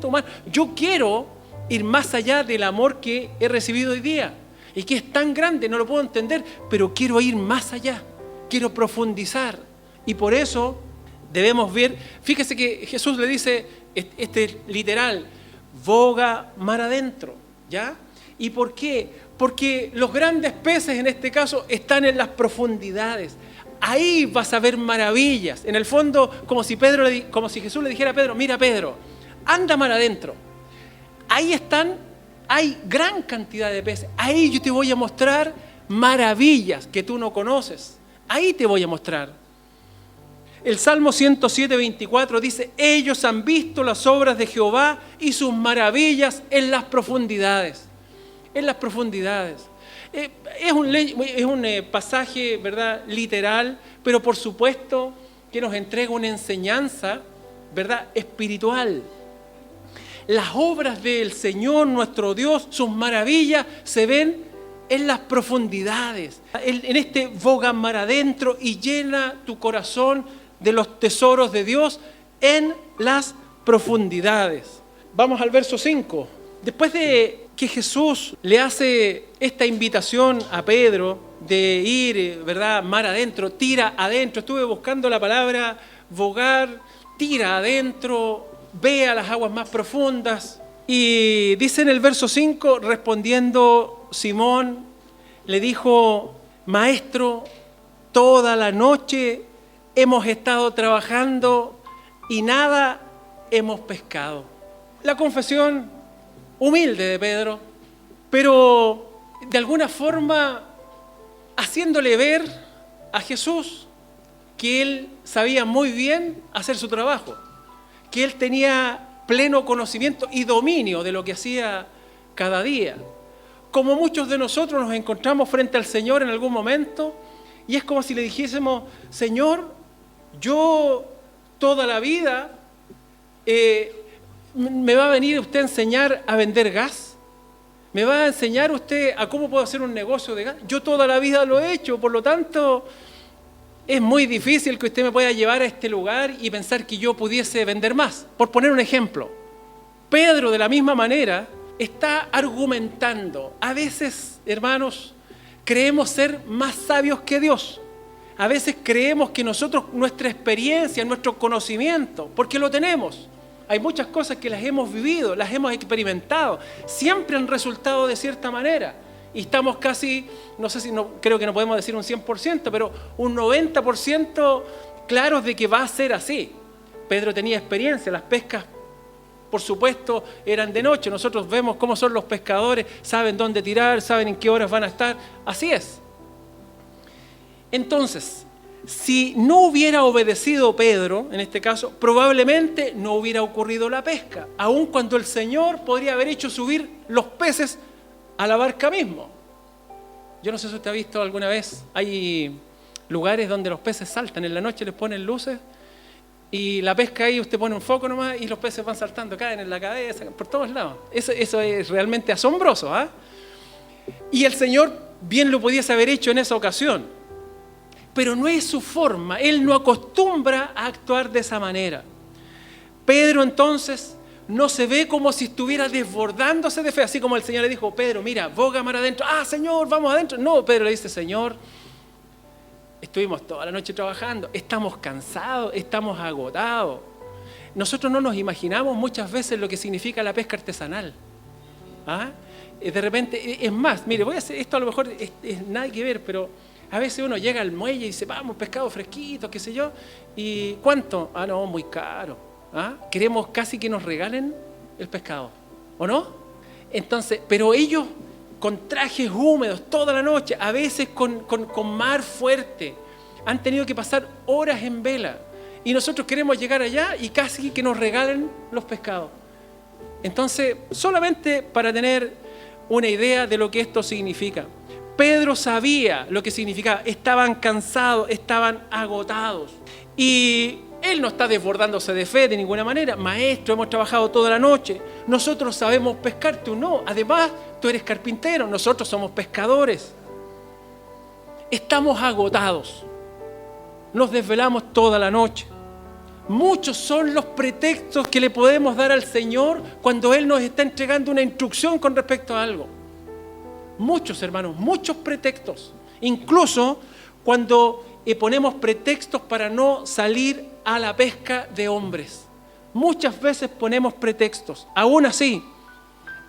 humano. Yo quiero ir más allá del amor que he recibido hoy día. Y que es tan grande, no lo puedo entender, pero quiero ir más allá. Quiero profundizar. Y por eso debemos ver, fíjese que Jesús le dice, literal, boga mar adentro, ¿ya? ¿Y por qué? Porque los grandes peces en este caso están en las profundidades. Ahí vas a ver maravillas. En el fondo, como si Jesús le dijera a Pedro, mira Pedro, anda mar adentro. Ahí hay gran cantidad de peces. Ahí yo te voy a mostrar maravillas que tú no conoces. Ahí te voy a mostrar. El Salmo 107, 24 dice, ellos han visto las obras de Jehová y sus maravillas en las profundidades. En las profundidades. Es un pasaje, ¿verdad?, literal, pero por supuesto que nos entrega una enseñanza, ¿verdad?, espiritual. Las obras del Señor, nuestro Dios, sus maravillas se ven en las profundidades, en este boga mar adentro, y llena tu corazón de los tesoros de Dios en las profundidades. Vamos al verso 5. Después de que Jesús le hace esta invitación a Pedro de ir, ¿verdad?, mar adentro, tira adentro. Estuve buscando la palabra bogar, tira adentro, ve a las aguas más profundas. Y dice en el verso 5, respondiendo Simón, le dijo, Maestro, toda la noche hemos estado trabajando y nada hemos pescado. La confesión humilde de Pedro, pero de alguna forma haciéndole ver a Jesús que él sabía muy bien hacer su trabajo, que él tenía pleno conocimiento y dominio de lo que hacía cada día. Como muchos de nosotros nos encontramos frente al Señor en algún momento y es como si le dijésemos, Señor, yo toda la vida ¿me va a venir usted a enseñar a vender gas? ¿Me va a enseñar usted a cómo puedo hacer un negocio de gas? Yo toda la vida lo he hecho, por lo tanto, es muy difícil que usted me pueda llevar a este lugar y pensar que yo pudiese vender más. Por poner un ejemplo, Pedro de la misma manera está argumentando. A veces, hermanos, creemos ser más sabios que Dios. A veces creemos que nosotros, nuestra experiencia, nuestro conocimiento, porque lo tenemos. Hay muchas cosas que las hemos vivido, las hemos experimentado. Siempre han resultado de cierta manera. Y estamos casi, creo que no podemos decir un 100%, pero un 90% claros de que va a ser así. Pedro tenía experiencia, las pescas, por supuesto, eran de noche. Nosotros vemos cómo son los pescadores, saben dónde tirar, saben en qué horas van a estar. Así es. Entonces, si no hubiera obedecido Pedro, en este caso, probablemente no hubiera ocurrido la pesca, aun cuando el Señor podría haber hecho subir los peces a la barca mismo. Yo no sé si usted ha visto alguna vez, hay lugares donde los peces saltan, en la noche les ponen luces y la pesca ahí usted pone un foco nomás y los peces van saltando, caen en la cabeza, por todos lados. Eso es realmente asombroso, ¿ah? Y el Señor bien lo pudiese haber hecho en esa ocasión. Pero no es su forma, él no acostumbra a actuar de esa manera. Pedro entonces no se ve como si estuviera desbordándose de fe, así como el Señor le dijo, Pedro, mira, boga mar adentro. Ah, Señor, vamos adentro. No, Pedro le dice, Señor, estuvimos toda la noche trabajando, estamos cansados, estamos agotados. nosotros no nos imaginamos muchas veces lo que significa la pesca artesanal. ¿Ah? De repente, es más, mire, voy a hacer esto, a lo mejor es nada que ver, pero a veces uno llega al muelle y dice, vamos, pescado fresquito, qué sé yo, ¿y cuánto? Ah, no, muy caro. ¿Ah? Queremos casi que nos regalen el pescado, ¿o no? Entonces, pero ellos con trajes húmedos toda la noche, a veces con mar fuerte, han tenido que pasar horas en vela, y nosotros queremos llegar allá y casi que nos regalen los pescados. Entonces, solamente para tener una idea de lo que esto significa. Pedro sabía lo que significaba. Estaban cansados, estaban agotados. Y él no está desbordándose de fe de ninguna manera. Maestro, hemos trabajado toda la noche. Nosotros sabemos pescar, tú no. Además, tú eres carpintero, nosotros somos pescadores. Estamos agotados. Nos desvelamos toda la noche. Muchos son los pretextos que le podemos dar al Señor cuando Él nos está entregando una instrucción con respecto a algo. Muchos, hermanos, muchos pretextos. Incluso cuando ponemos pretextos para no salir a la pesca de hombres. Muchas veces ponemos pretextos. Aún así,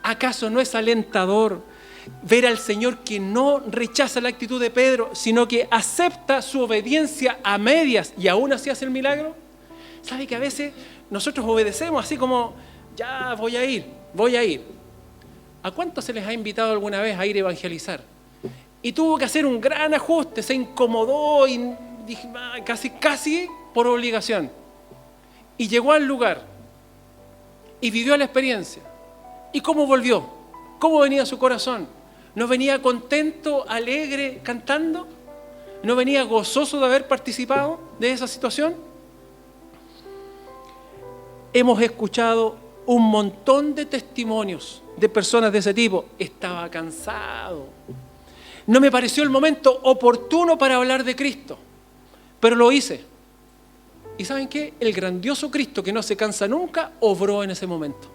¿acaso no es alentador ver al Señor que no rechaza la actitud de Pedro, sino que acepta su obediencia a medias y aún así hace el milagro? ¿Sabe que a veces nosotros obedecemos así como, ya voy a ir? ¿A cuántos se les ha invitado alguna vez a ir a evangelizar? Y tuvo que hacer un gran ajuste, se incomodó y dije, casi por obligación. Y llegó al lugar y vivió la experiencia. ¿Y cómo volvió? ¿Cómo venía su corazón? ¿No venía contento, alegre, cantando? ¿No venía gozoso de haber participado de esa situación? Hemos escuchado un montón de testimonios de personas de ese tipo. Estaba cansado. No me pareció el momento oportuno para hablar de Cristo, pero lo hice. ¿Y saben qué? El grandioso Cristo que no se cansa nunca, obró en ese momento.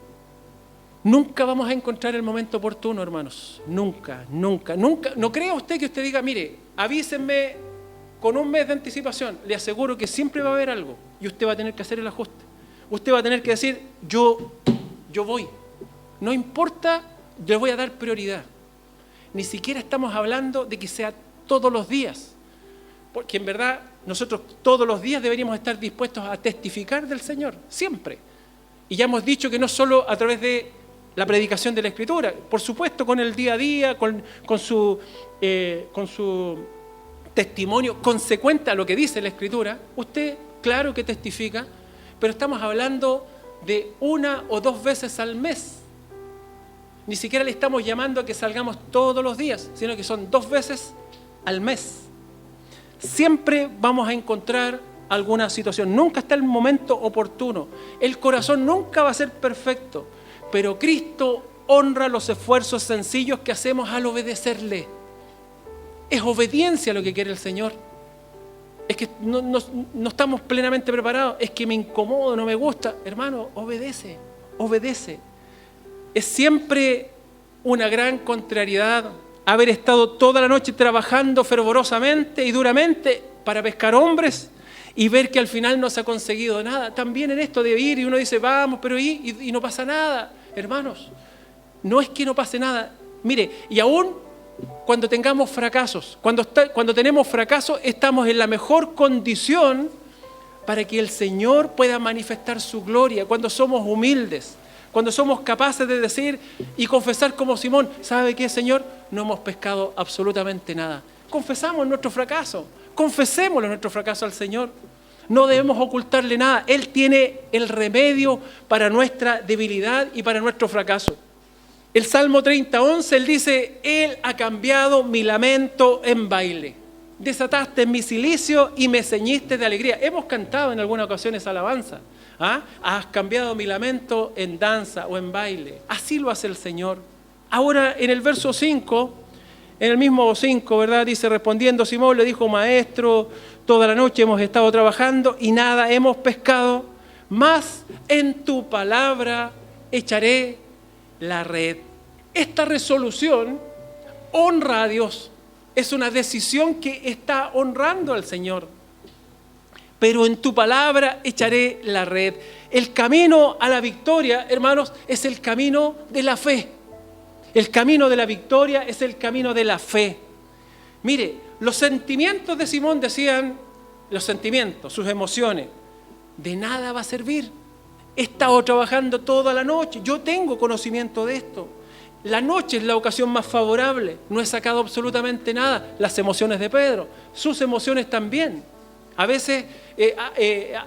Nunca vamos a encontrar el momento oportuno, hermanos. Nunca. No crea usted que usted diga, mire, avísenme con un mes de anticipación. Le aseguro que siempre va a haber algo y usted va a tener que hacer el ajuste. Usted va a tener que decir, yo voy. No importa, le voy a dar prioridad. Ni siquiera estamos hablando de que sea todos los días. Porque en verdad nosotros todos los días deberíamos estar dispuestos a testificar del Señor, siempre. Y ya hemos dicho que no solo a través de la predicación de la Escritura, por supuesto con el día a día, con su testimonio consecuente a lo que dice la Escritura, usted claro que testifica, pero estamos hablando de 1 o 2 veces al mes. Ni siquiera le estamos llamando a que salgamos todos los días, sino que son 2 veces al mes. Siempre vamos a encontrar alguna situación. Nunca está el momento oportuno. El corazón nunca va a ser perfecto, pero Cristo honra los esfuerzos sencillos que hacemos al obedecerle. Es obediencia lo que quiere el Señor. Es que no estamos plenamente preparados, es que me incomodo, no me gusta. Hermano, obedece. Es siempre una gran contrariedad haber estado toda la noche trabajando fervorosamente y duramente para pescar hombres y ver que al final no se ha conseguido nada. También en esto de ir y uno dice, vamos, pero y no pasa nada. Hermanos, no es que no pase nada. Mire, y aún cuando tengamos fracasos, cuando tenemos fracasos, estamos en la mejor condición para que el Señor pueda manifestar su gloria. Cuando somos humildes, cuando somos capaces de decir y confesar como Simón, ¿sabe qué, Señor? No hemos pescado absolutamente nada. Confesamos nuestro fracaso, confesémosle nuestro fracaso al Señor. No debemos ocultarle nada. Él tiene el remedio para nuestra debilidad y para nuestro fracaso. El Salmo 30:11, Él dice, Él ha cambiado mi lamento en baile. Desataste mi cilicio y me ceñiste de alegría. Hemos cantado en algunas ocasiones alabanza. Has cambiado mi lamento en danza o en baile. Así lo hace el Señor. Ahora en el verso 5, en el mismo 5, ¿verdad? Dice, respondiendo Simón, le dijo, Maestro, toda la noche hemos estado trabajando y nada hemos pescado, mas en tu palabra echaré la red. Esta resolución honra a Dios. Es una decisión que está honrando al Señor. pero en tu palabra echaré la red. El camino a la victoria, hermanos, es el camino de la fe. El camino de la victoria es el camino de la fe. Mire, los sentimientos de Simón decían, los sentimientos, sus emociones, de nada va a servir. He estado trabajando toda la noche, yo tengo conocimiento de esto. La noche es la ocasión más favorable, no he sacado absolutamente nada. Las emociones de Pedro, sus emociones también, a veces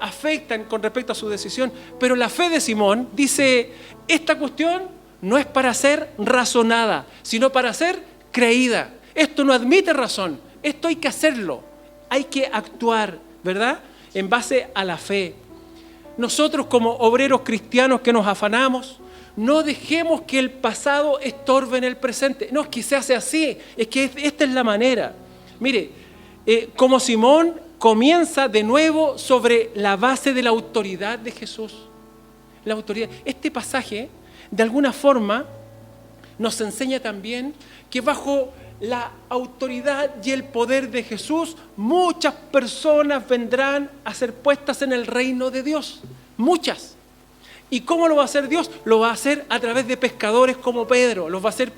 afectan con respecto a su decisión. Pero la fe de Simón dice, esta cuestión no es para ser razonada, sino para ser creída. Esto no admite razón, esto hay que hacerlo, hay que actuar, ¿verdad? En base a la fe. Nosotros como obreros cristianos que nos afanamos, no dejemos que el pasado estorbe en el presente. No es que se hace así, es que esta es la manera. Mire, como Simón comienza de nuevo sobre la base de la autoridad de Jesús. La autoridad. Este pasaje, de alguna forma, nos enseña también que bajo la autoridad y el poder de Jesús, muchas personas vendrán a ser puestas en el reino de Dios. Muchas. ¿Y cómo lo va a hacer Dios? Lo va a hacer a través de pescadores como Pedro, los va a hacer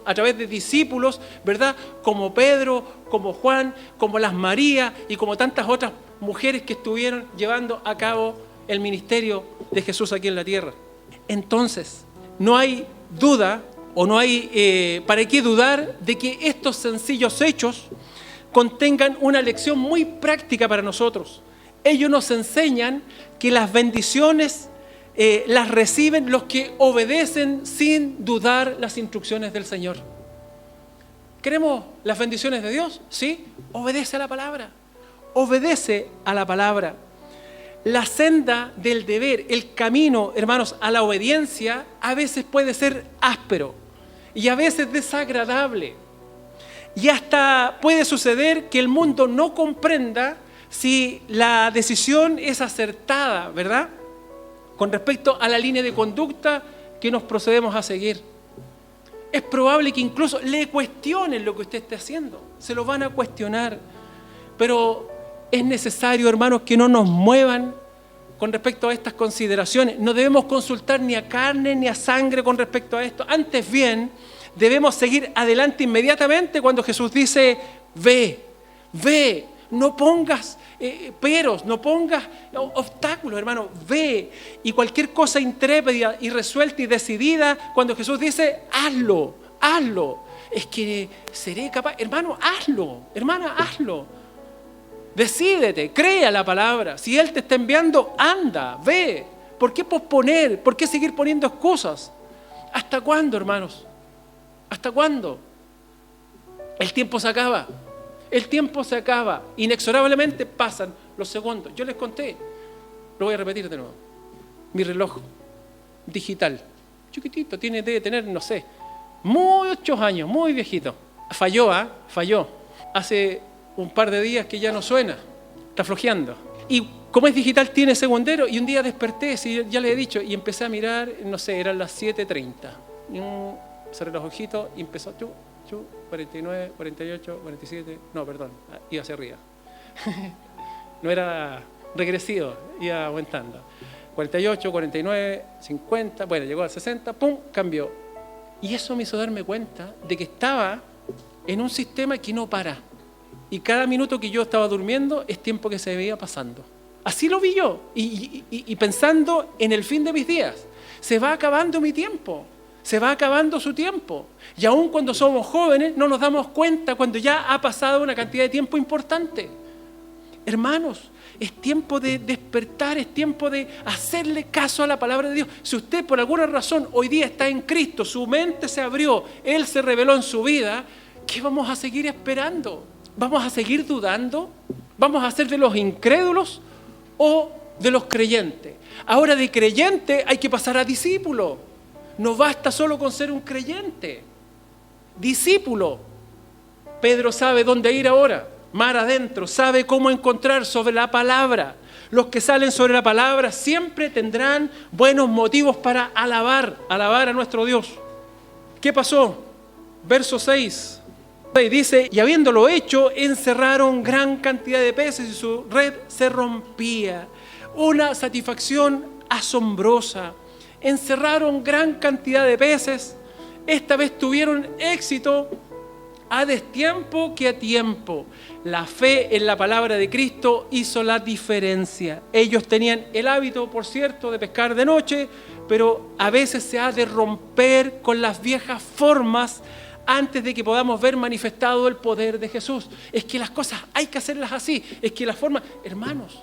a través de discípulos, ¿verdad? Como Pedro, como Juan, como las Marías y como tantas otras mujeres que estuvieron llevando a cabo el ministerio de Jesús aquí en la tierra. Entonces, no hay duda o no hay para qué dudar de que estos sencillos hechos contengan una lección muy práctica para nosotros. Ellos nos enseñan que las bendiciones las reciben los que obedecen sin dudar las instrucciones del Señor. ¿Queremos las bendiciones de Dios? Sí, obedece a la palabra. Obedece a la palabra. La senda del deber, el camino, hermanos, a la obediencia, a veces puede ser áspero y a veces desagradable. Y hasta puede suceder que el mundo no comprenda si la decisión es acertada, ¿verdad?, con respecto a la línea de conducta que nos procedemos a seguir. Es probable que incluso le cuestionen lo que usted esté haciendo. Se lo van a cuestionar. Pero es necesario, hermanos, que no nos muevan con respecto a estas consideraciones. No debemos consultar ni a carne ni a sangre con respecto a esto. Antes bien, debemos seguir adelante inmediatamente cuando Jesús dice, ve, no pongas peros, no pongas obstáculos, hermano, ve. Y cualquier cosa intrépida y resuelta y decidida, cuando Jesús dice, hazlo. Es que seré capaz, hermano, hazlo, hermana, hazlo. Decídete, crea la palabra. Si Él te está enviando, anda, ve. ¿Por qué posponer? ¿Por qué seguir poniendo excusas? ¿Hasta cuándo, hermanos? ¿Hasta cuándo? El tiempo se acaba. El tiempo se acaba. Inexorablemente pasan los segundos. Yo les conté, lo voy a repetir de nuevo. Mi reloj digital, chiquitito, debe tener, no sé, muchos años, muy viejito. Falló. Hace un par de días que ya no suena, está flojeando. Y como es digital, tiene segundero. Y un día desperté, ya les he dicho, y empecé a mirar, no sé, eran las 7:30. Cerré los ojitos y empezó, 49, 48, 47, no, perdón, iba hacia arriba. No era regresivo, iba aumentando. 48, 49, 50, bueno, llegó a 60, ¡pum!, cambió. Y eso me hizo darme cuenta de que estaba en un sistema que no para. Y cada minuto que yo estaba durmiendo es tiempo que se me iba pasando. Así lo vi yo. Y pensando en el fin de mis días. Se va acabando mi tiempo. Se va acabando su tiempo. Y aun cuando somos jóvenes no nos damos cuenta cuando ya ha pasado una cantidad de tiempo importante. Hermanos, es tiempo de despertar, es tiempo de hacerle caso a la palabra de Dios. Si usted por alguna razón hoy día está en Cristo, su mente se abrió, Él se reveló en su vida, ¿qué vamos a seguir esperando? ¿Vamos a seguir dudando? ¿Vamos a ser de los incrédulos o de los creyentes? Ahora, de creyente hay que pasar a discípulo. No basta solo con ser un creyente. Discípulo. Pedro sabe dónde ir ahora. Mar adentro. Sabe cómo encontrar sobre la palabra. Los que salen sobre la palabra siempre tendrán buenos motivos para alabar a nuestro Dios. ¿Qué pasó? Verso 6. Y dice, y habiéndolo hecho, encerraron gran cantidad de peces y su red se rompía. Una satisfacción asombrosa. Encerraron gran cantidad de peces. Esta vez tuvieron éxito a destiempo que a tiempo. La fe en la palabra de Cristo hizo la diferencia. Ellos tenían el hábito, por cierto, de pescar de noche, pero a veces se ha de romper con las viejas formas antes de que podamos ver manifestado el poder de Jesús. Es que las cosas hay que hacerlas así. Es que las formas, hermanos,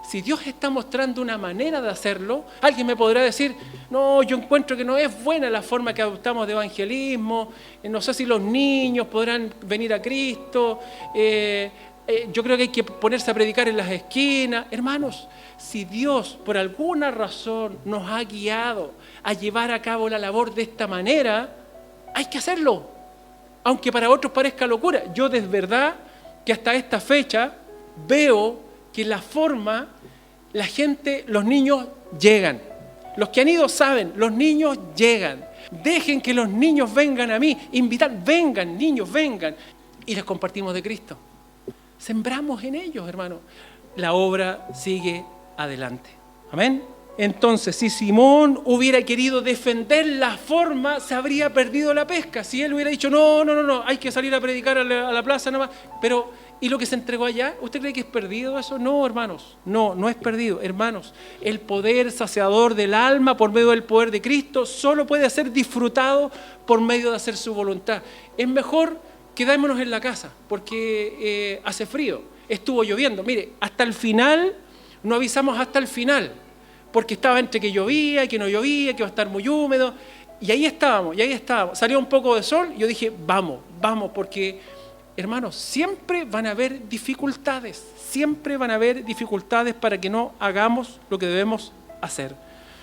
si Dios está mostrando una manera de hacerlo, alguien me podrá decir, no, yo encuentro que no es buena la forma que adoptamos de evangelismo, no sé si los niños podrán venir a Cristo, yo creo que hay que ponerse a predicar en las esquinas. Hermanos, si Dios por alguna razón nos ha guiado a llevar a cabo la labor de esta manera, hay que hacerlo, aunque para otros parezca locura. Yo de verdad que hasta esta fecha veo que la forma, la gente, los niños llegan. Los que han ido saben, los niños llegan. Dejen que los niños vengan a mí, invitar, vengan, niños, vengan. Y les compartimos de Cristo. Sembramos en ellos, hermano. La obra sigue adelante. Amén. Entonces, si Simón hubiera querido defender la forma, se habría perdido la pesca. Si él hubiera dicho, no, hay que salir a predicar a la plaza nomás. Pero, ¿y lo que se entregó allá? ¿Usted cree que es perdido eso? No, hermanos, no es perdido. Hermanos, el poder saciador del alma por medio del poder de Cristo solo puede ser disfrutado por medio de hacer su voluntad. Es mejor quedémonos en la casa porque hace frío, estuvo lloviendo. Mire, hasta el final, no avisamos hasta el final, porque estaba entre que llovía, que no llovía, que iba a estar muy húmedo. Y ahí estábamos. Salió un poco de sol y yo dije, vamos, porque, hermanos, siempre van a haber dificultades para que no hagamos lo que debemos hacer.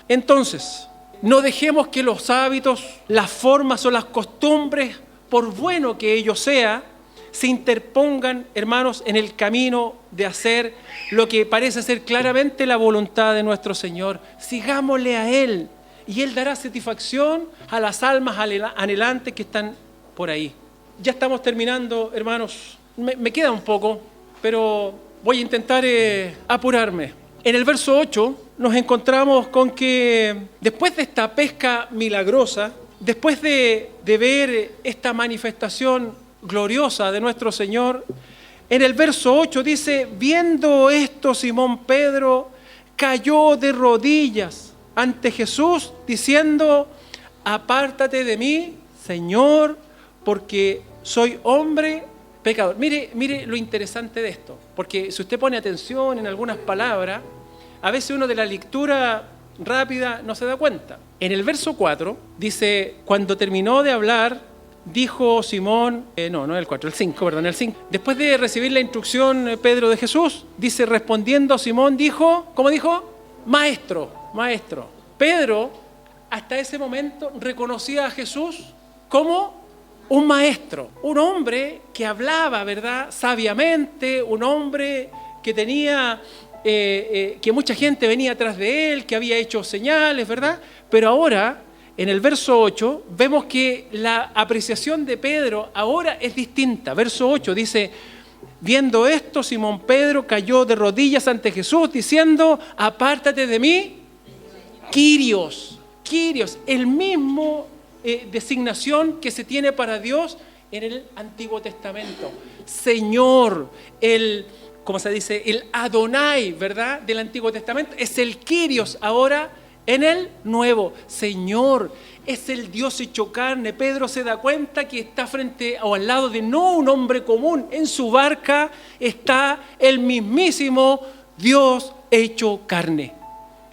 Entonces, no dejemos que los hábitos, las formas o las costumbres, por bueno que ello sea, se interpongan, hermanos, en el camino de hacer lo que parece ser claramente la voluntad de nuestro Señor. Sigámosle a Él y Él dará satisfacción a las almas anhelantes que están por ahí. Ya estamos terminando, hermanos. Me queda un poco, pero voy a intentar apurarme. En el verso 8 nos encontramos con que después de esta pesca milagrosa, después de ver esta manifestación gloriosa de nuestro Señor, en el verso 8 dice, viendo esto Simón Pedro cayó de rodillas ante Jesús diciendo, apártate de mí, Señor, porque soy hombre pecador. Mire lo interesante de esto, porque si usted pone atención en algunas palabras, a veces uno de la lectura rápida no se da cuenta. En el verso 4 dice, cuando terminó de hablar, dijo Simón, no es el 4, el 5, perdón, el 5. Después de recibir la instrucción Pedro de Jesús, dice, respondiendo Simón, dijo, ¿cómo dijo? Maestro. Pedro, hasta ese momento, reconocía a Jesús como un maestro, un hombre que hablaba, ¿verdad?, sabiamente, un hombre que tenía, que mucha gente venía atrás de él, que había hecho señales, ¿verdad? Pero ahora, en el verso 8, vemos que la apreciación de Pedro ahora es distinta. Verso 8 dice, viendo esto, Simón Pedro cayó de rodillas ante Jesús, diciendo, apártate de mí, Kyrios, el mismo designación que se tiene para Dios en el Antiguo Testamento. Señor, ¿cómo se dice? El Adonai, ¿verdad?, del Antiguo Testamento, es el Kyrios ahora en el Nuevo. Señor, es el Dios hecho carne. Pedro se da cuenta que está frente o al lado de no un hombre común. En su barca está el mismísimo Dios hecho carne.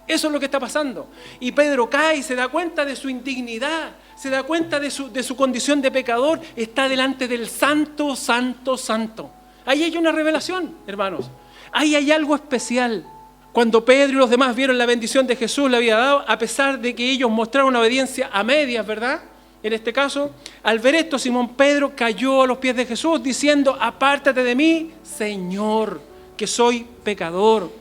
Eso es lo que está pasando. Y Pedro cae y se da cuenta de su indignidad, se da cuenta de su condición de pecador. Está delante del Santo, Santo, Santo. Ahí hay una revelación, hermanos. Ahí hay algo especial. Cuando Pedro y los demás vieron la bendición de Jesús le había dado, a pesar de que ellos mostraron una obediencia a medias, ¿verdad? En este caso, al ver esto, Simón Pedro cayó a los pies de Jesús diciendo, apártate de mí, Señor, que soy pecador.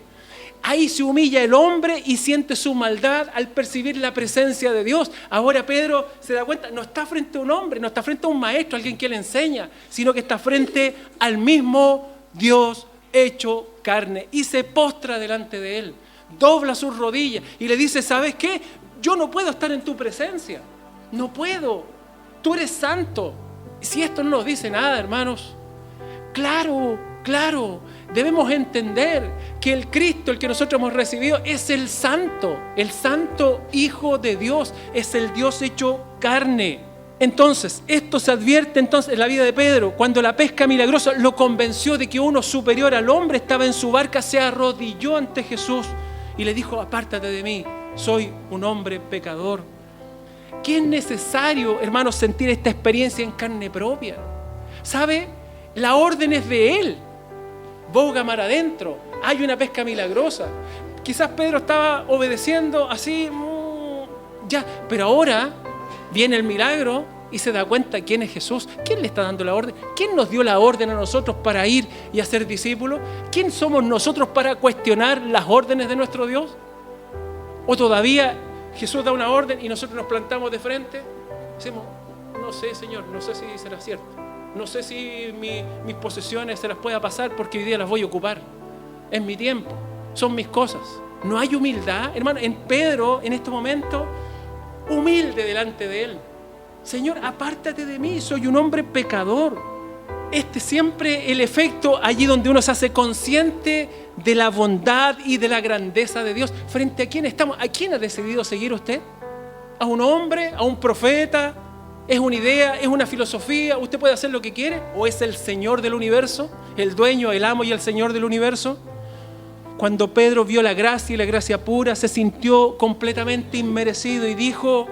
Ahí se humilla el hombre y siente su maldad al percibir la presencia de Dios. Ahora Pedro se da cuenta, no está frente a un hombre, no está frente a un maestro, alguien que le enseña, sino que está frente al mismo Dios hecho carne y se postra delante de él, dobla sus rodillas y le dice, ¿sabes qué? Yo no puedo estar en tu presencia, no puedo, tú eres santo. Si esto no nos dice nada, hermanos, claro, debemos entender que el Cristo, el que nosotros hemos recibido, es el santo Hijo de Dios, es el Dios hecho carne. Entonces, esto se advierte entonces en la vida de Pedro. Cuando la pesca milagrosa lo convenció de que uno superior al hombre estaba en su barca, se arrodilló ante Jesús y le dijo, apártate de mí, soy un hombre pecador. ¿Qué es necesario, hermanos, sentir esta experiencia en carne propia? ¿Sabe? La orden es de Él. Boga mar adentro, hay una pesca milagrosa. Quizás Pedro estaba obedeciendo así, ya, pero ahora viene el milagro y se da cuenta quién es Jesús. ¿Quién le está dando la orden? ¿Quién nos dio la orden a nosotros para ir y hacer discípulos? ¿Quién somos nosotros para cuestionar las órdenes de nuestro Dios? ¿O todavía Jesús da una orden y nosotros nos plantamos de frente? Decimos, no sé, Señor, no sé si será cierto. No sé si mis posesiones se las pueda pasar porque hoy día las voy a ocupar. Es mi tiempo, son mis cosas. No hay humildad, hermano. En Pedro, en este momento, humilde delante de Él. Señor, apártate de mí, soy un hombre pecador. Siempre el efecto allí donde uno se hace consciente de la bondad y de la grandeza de Dios. ¿Frente a quién estamos? ¿A quién ha decidido seguir usted? ¿A un hombre? ¿A un profeta? ¿Es una idea? ¿Es una filosofía? ¿Usted puede hacer lo que quiere? ¿O es el Señor del universo? ¿El dueño, el amo y el Señor del universo? Cuando Pedro vio la gracia y la gracia pura, se sintió completamente inmerecido y dijo,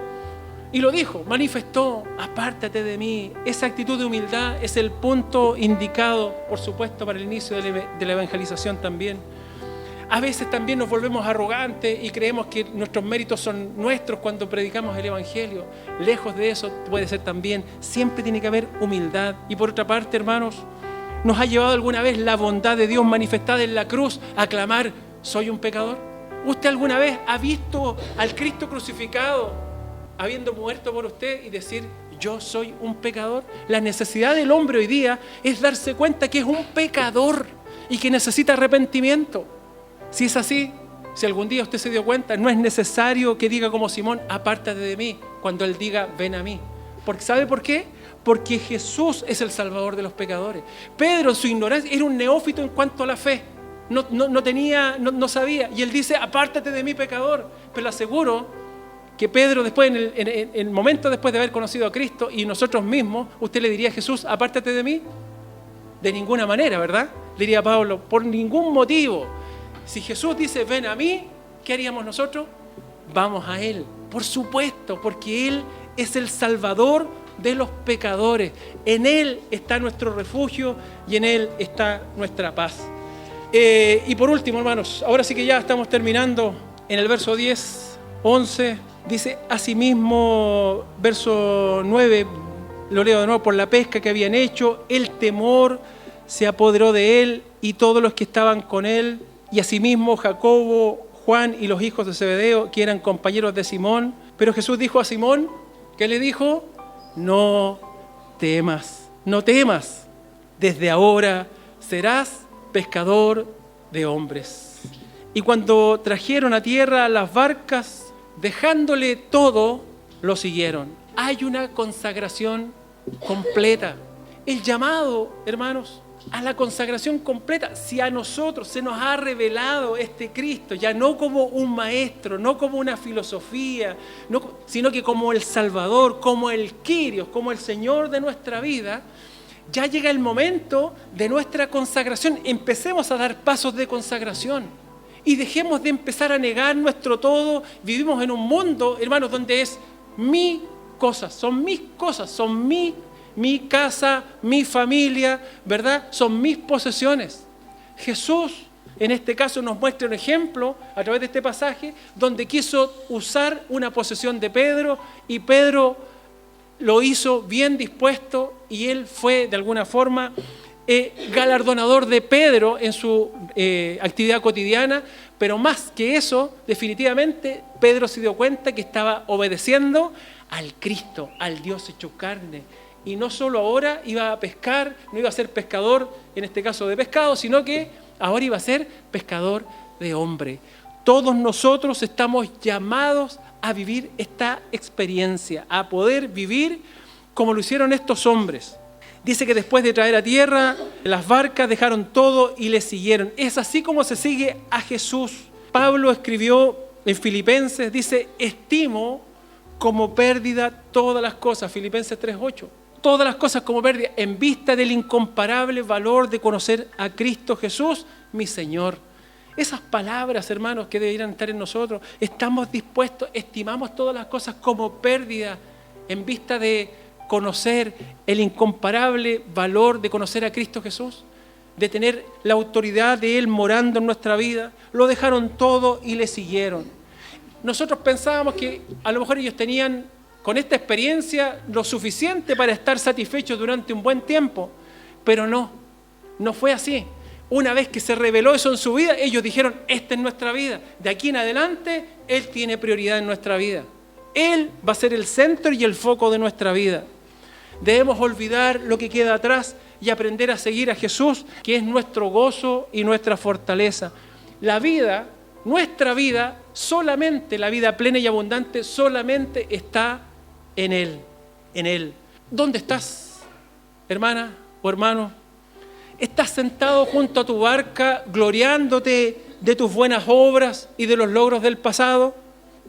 y lo dijo, manifestó, apártate de mí. Esa actitud de humildad es el punto indicado, por supuesto, para el inicio de la evangelización también. A veces también nos volvemos arrogantes y creemos que nuestros méritos son nuestros cuando predicamos el Evangelio. Lejos de eso puede ser también. Siempre tiene que haber humildad. Y por otra parte, hermanos, ¿nos ha llevado alguna vez la bondad de Dios manifestada en la cruz a clamar, soy un pecador? ¿Usted alguna vez ha visto al Cristo crucificado habiendo muerto por usted y decir, yo soy un pecador? La necesidad del hombre hoy día es darse cuenta que es un pecador y que necesita arrepentimiento. Si es así, si algún día usted se dio cuenta, no es necesario que diga como Simón, apártate de mí, cuando él diga, ven a mí. Porque, ¿sabe por qué? Porque Jesús es el Salvador de los pecadores. Pedro, en su ignorancia, era un neófito en cuanto a la fe. No sabía. Y él dice, apártate de mí, pecador. Pero le aseguro que Pedro, después, en el momento después de haber conocido a Cristo y nosotros mismos, usted le diría a Jesús, apártate de mí. De ninguna manera, ¿verdad? Le diría a Pablo, por ningún motivo. Si Jesús dice, ven a mí, ¿qué haríamos nosotros? Vamos a Él, por supuesto, porque Él es el Salvador de los pecadores. En Él está nuestro refugio y en Él está nuestra paz. Y por último, hermanos, ahora sí que ya estamos terminando. En el verso 10, 11, dice, asimismo, verso 9, lo leo de nuevo, por la pesca que habían hecho, el temor se apoderó de Él y todos los que estaban con Él. Y asimismo Jacobo, Juan y los hijos de Zebedeo, que eran compañeros de Simón. Pero Jesús dijo a Simón, ¿qué le dijo? No temas, no temas. Desde ahora serás pescador de hombres. Y cuando trajeron a tierra las barcas, dejándole todo, lo siguieron. Hay una consagración completa. El llamado, hermanos, a la consagración completa. Si a nosotros se nos ha revelado este Cristo, ya no como un maestro, no como una filosofía, sino que como el Salvador, como el Kyrios, como el Señor de nuestra vida, ya llega el momento de nuestra consagración. Empecemos a dar pasos de consagración y dejemos de empezar a negar nuestro todo. Vivimos en un mundo, hermanos, donde es mi cosa, son mis cosas, son mi casa, mi familia, ¿verdad? Son mis posesiones. Jesús, en este caso, nos muestra un ejemplo a través de este pasaje donde quiso usar una posesión de Pedro y Pedro lo hizo bien dispuesto y él fue de alguna forma galardonador de Pedro en su actividad cotidiana, pero más que eso, definitivamente, Pedro se dio cuenta que estaba obedeciendo al Cristo, al Dios hecho carne. Y no solo ahora iba a pescar, no iba a ser pescador, en este caso de pescado, sino que ahora iba a ser pescador de hombre. Todos nosotros estamos llamados a vivir esta experiencia, a poder vivir como lo hicieron estos hombres. Dice que después de traer a tierra las barcas, dejaron todo y le siguieron. Es así como se sigue a Jesús. Pablo escribió en Filipenses, dice, estimo como pérdida todas las cosas. Filipenses 3:8. Todas las cosas como pérdida en vista del incomparable valor de conocer a Cristo Jesús, mi Señor. Esas palabras, hermanos, que deberían estar en nosotros. Estamos dispuestos, estimamos todas las cosas como pérdida en vista de conocer el incomparable valor de conocer a Cristo Jesús, de tener la autoridad de Él morando en nuestra vida. Lo dejaron todo y le siguieron. Nosotros pensábamos que a lo mejor ellos tenían con esta experiencia lo suficiente para estar satisfechos durante un buen tiempo, pero no fue así. Una vez que se reveló eso en su vida, ellos dijeron, esta es nuestra vida. De aquí en adelante, Él tiene prioridad en nuestra vida. Él va a ser el centro y el foco de nuestra vida. Debemos olvidar lo que queda atrás y aprender a seguir a Jesús, que es nuestro gozo y nuestra fortaleza. La vida, nuestra vida, solamente la vida plena y abundante, solamente está en Él. En Él. ¿Dónde estás, hermana o hermano? ¿Estás sentado junto a tu barca, gloriándote de tus buenas obras y de los logros del pasado,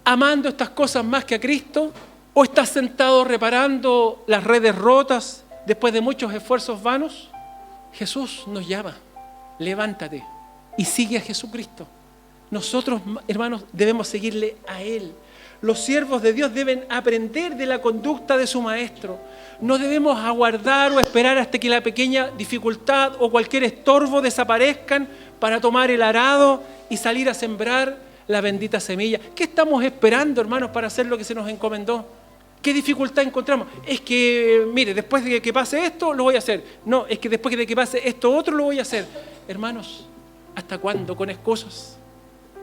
amando estas cosas más que a Cristo? ¿O estás sentado reparando las redes rotas después de muchos esfuerzos vanos? Jesús nos llama, levántate y sigue a Jesucristo. Nosotros, hermanos, debemos seguirle a Él. Los siervos de Dios deben aprender de la conducta de su Maestro. No debemos aguardar o esperar hasta que la pequeña dificultad o cualquier estorbo desaparezcan para tomar el arado y salir a sembrar la bendita semilla. ¿Qué estamos esperando, hermanos, para hacer lo que se nos encomendó? ¿Qué dificultad encontramos? Es que, mire, después de que pase esto, lo voy a hacer. No, es que después de que pase esto otro, lo voy a hacer. Hermanos, ¿hasta cuándo con excusas?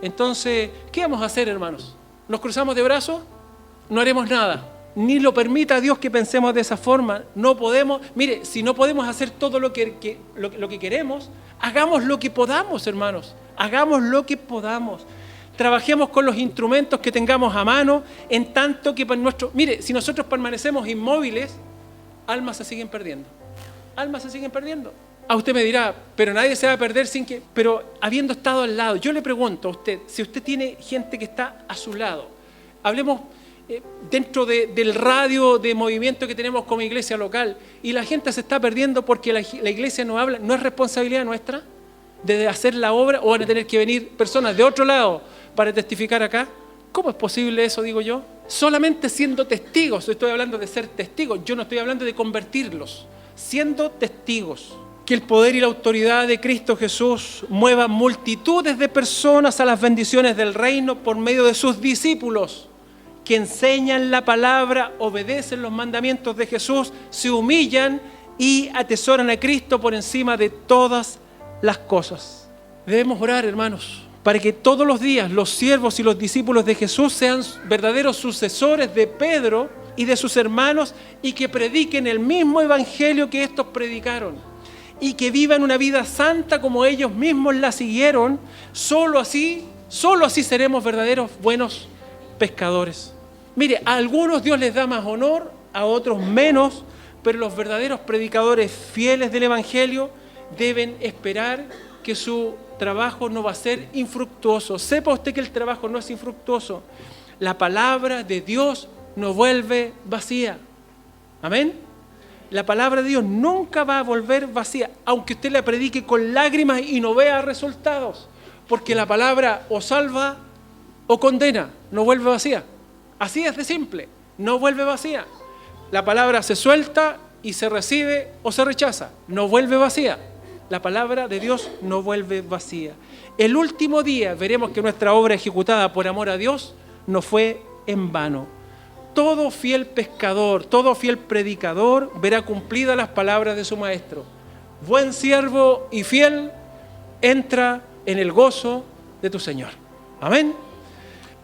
Entonces, ¿qué vamos a hacer, hermanos? ¿Nos cruzamos de brazos? No haremos nada. Ni lo permita Dios que pensemos de esa forma. No podemos, mire, si no podemos hacer todo lo que queremos, hagamos lo que podamos, hermanos. Hagamos lo que podamos. Trabajemos con los instrumentos que tengamos a mano, en tanto que mire, si nosotros permanecemos inmóviles, almas se siguen perdiendo. Almas se siguen perdiendo. A usted me dirá, pero nadie se va a perder pero habiendo estado al lado. Yo le pregunto a usted, si usted tiene gente que está a su lado, hablemos dentro del radio de movimiento que tenemos como iglesia local, y la gente se está perdiendo porque la iglesia no habla, ¿no es responsabilidad nuestra de hacer la obra, o van a tener que venir personas de otro lado para testificar acá? ¿Cómo es posible eso, digo yo? Solamente siendo testigos, estoy hablando de ser testigos, yo no estoy hablando de convertirlos, siendo testigos. Que el poder y la autoridad de Cristo Jesús mueva multitudes de personas a las bendiciones del reino por medio de sus discípulos, que enseñan la palabra, obedecen los mandamientos de Jesús, se humillan y atesoran a Cristo por encima de todas las cosas. Debemos orar, hermanos, para que todos los días los siervos y los discípulos de Jesús sean verdaderos sucesores de Pedro y de sus hermanos, y que prediquen el mismo evangelio que estos predicaron, y que vivan una vida santa como ellos mismos la siguieron. Solo así seremos verdaderos buenos pescadores. Mire, a algunos Dios les da más honor, a otros menos, pero los verdaderos predicadores fieles del evangelio deben esperar que su trabajo no va a ser infructuoso. Sepa usted que el trabajo no es infructuoso. La palabra de Dios no vuelve vacía. Amén. La palabra de Dios nunca va a volver vacía, aunque usted la predique con lágrimas y no vea resultados, porque la palabra o salva o condena, no vuelve vacía. Así es de simple, no vuelve vacía. La palabra se suelta y se recibe o se rechaza, no vuelve vacía. La palabra de Dios no vuelve vacía. El último día veremos que nuestra obra ejecutada por amor a Dios no fue en vano. Todo fiel pescador, todo fiel predicador verá cumplidas las palabras de su maestro. buen siervo y fiel, entra en el gozo de tu Señor. Amén.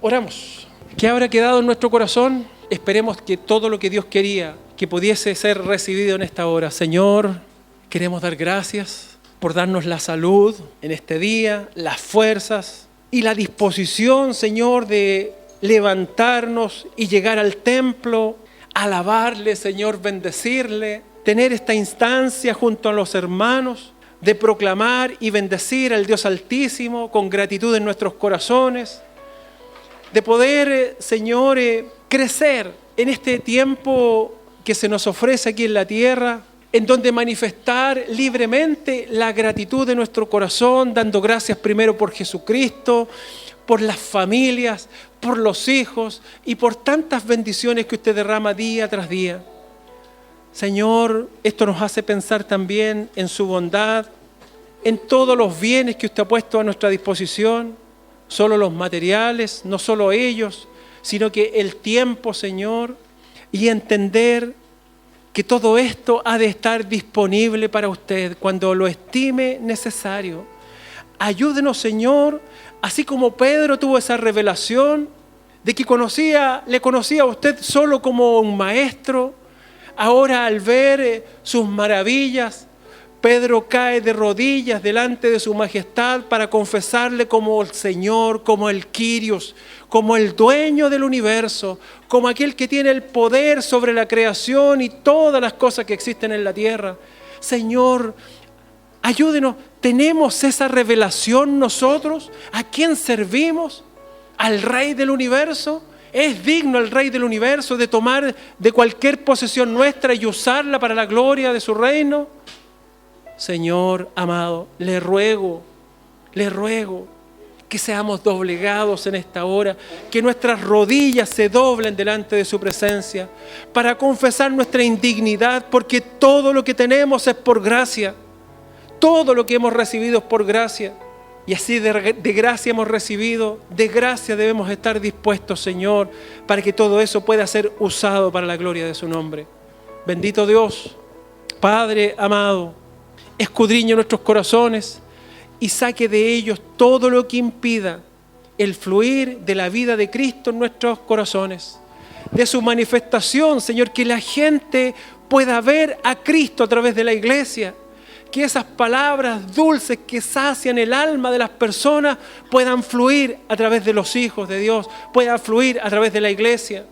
Oramos. ¿Qué habrá quedado en nuestro corazón? Esperemos que todo lo que Dios quería que pudiese ser recibido en esta hora. Señor, queremos dar gracias por darnos la salud en este día, las fuerzas y la disposición, Señor, de levantarnos y llegar al templo, alabarle, Señor, bendecirle, tener esta instancia junto a los hermanos, de proclamar y bendecir al Dios Altísimo con gratitud en nuestros corazones, de poder, Señor, crecer en este tiempo que se nos ofrece aquí en la tierra, en donde manifestar libremente la gratitud de nuestro corazón, dando gracias primero por Jesucristo, por las familias, por los hijos y por tantas bendiciones que usted derrama día tras día. Señor, esto nos hace pensar también en su bondad, en todos los bienes que usted ha puesto a nuestra disposición, solo los materiales, no solo ellos, sino que el tiempo, Señor, y entender que todo esto ha de estar disponible para usted cuando lo estime necesario. Ayúdenos, Señor, así como Pedro tuvo esa revelación de que le conocía a usted solo como un maestro. Ahora, al ver sus maravillas, Pedro cae de rodillas delante de su majestad para confesarle como el Señor, como el Kyrios, como el dueño del universo, como aquel que tiene el poder sobre la creación y todas las cosas que existen en la tierra. Señor, ayúdenos. ¿Tenemos esa revelación nosotros? ¿A quién servimos? ¿Al Rey del universo? ¿Es digno el Rey del universo de tomar de cualquier posesión nuestra y usarla para la gloria de su reino? Señor amado, le ruego que seamos doblegados en esta hora, que nuestras rodillas se doblen delante de su presencia para confesar nuestra indignidad, porque todo lo que tenemos es por gracia, todo lo que hemos recibido es por gracia. Y así de gracia hemos recibido, de gracia debemos estar dispuestos, Señor, para que todo eso pueda ser usado para la gloria de su nombre. Bendito Dios, Padre amado, escudriñe nuestros corazones y saque de ellos todo lo que impida el fluir de la vida de Cristo en nuestros corazones, de su manifestación, Señor, que la gente pueda ver a Cristo a través de la iglesia, que esas palabras dulces que sacian el alma de las personas puedan fluir a través de los hijos de Dios, puedan fluir a través de la iglesia.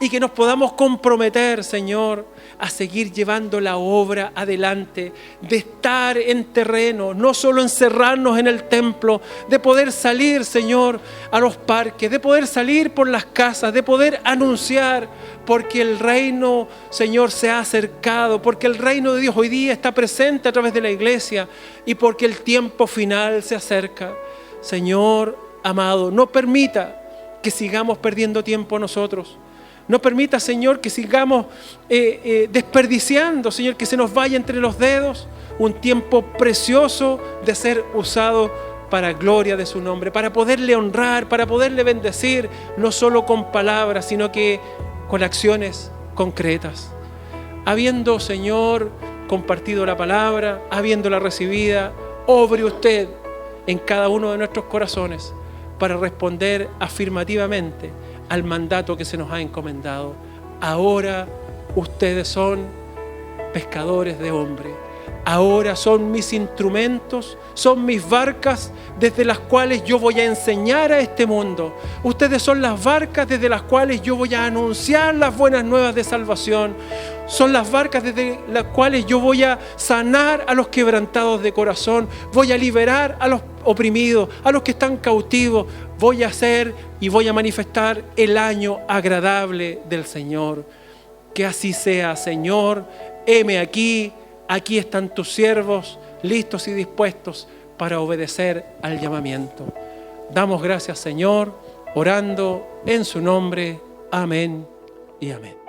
Y que nos podamos comprometer, Señor, a seguir llevando la obra adelante, de estar en terreno, no solo encerrarnos en el templo, de poder salir, Señor, a los parques, de poder salir por las casas, de poder anunciar, porque el reino, Señor, se ha acercado, porque el reino de Dios hoy día está presente a través de la iglesia y porque el tiempo final se acerca. Señor amado, no permita que sigamos perdiendo tiempo nosotros. No permita, Señor, que sigamos desperdiciando, Señor, que se nos vaya entre los dedos un tiempo precioso de ser usado para gloria de su nombre, para poderle honrar, para poderle bendecir, no solo con palabras, sino que con acciones concretas. Habiendo, Señor, compartido la palabra, habiéndola recibida, obre usted en cada uno de nuestros corazones para responder afirmativamente al mandato que se nos ha encomendado. Ahora ustedes son pescadores de hombres. Ahora son mis instrumentos, son mis barcas desde las cuales yo voy a enseñar a este mundo. Ustedes son las barcas desde las cuales yo voy a anunciar las buenas nuevas de salvación. Son las barcas desde las cuales yo voy a sanar a los quebrantados de corazón. Voy a liberar a los oprimidos, a los que están cautivos. Voy a hacer y voy a manifestar el año agradable del Señor. Que así sea, Señor. Heme aquí. Aquí están tus siervos, listos y dispuestos para obedecer al llamamiento. Damos gracias, Señor, orando en su nombre. Amén y amén.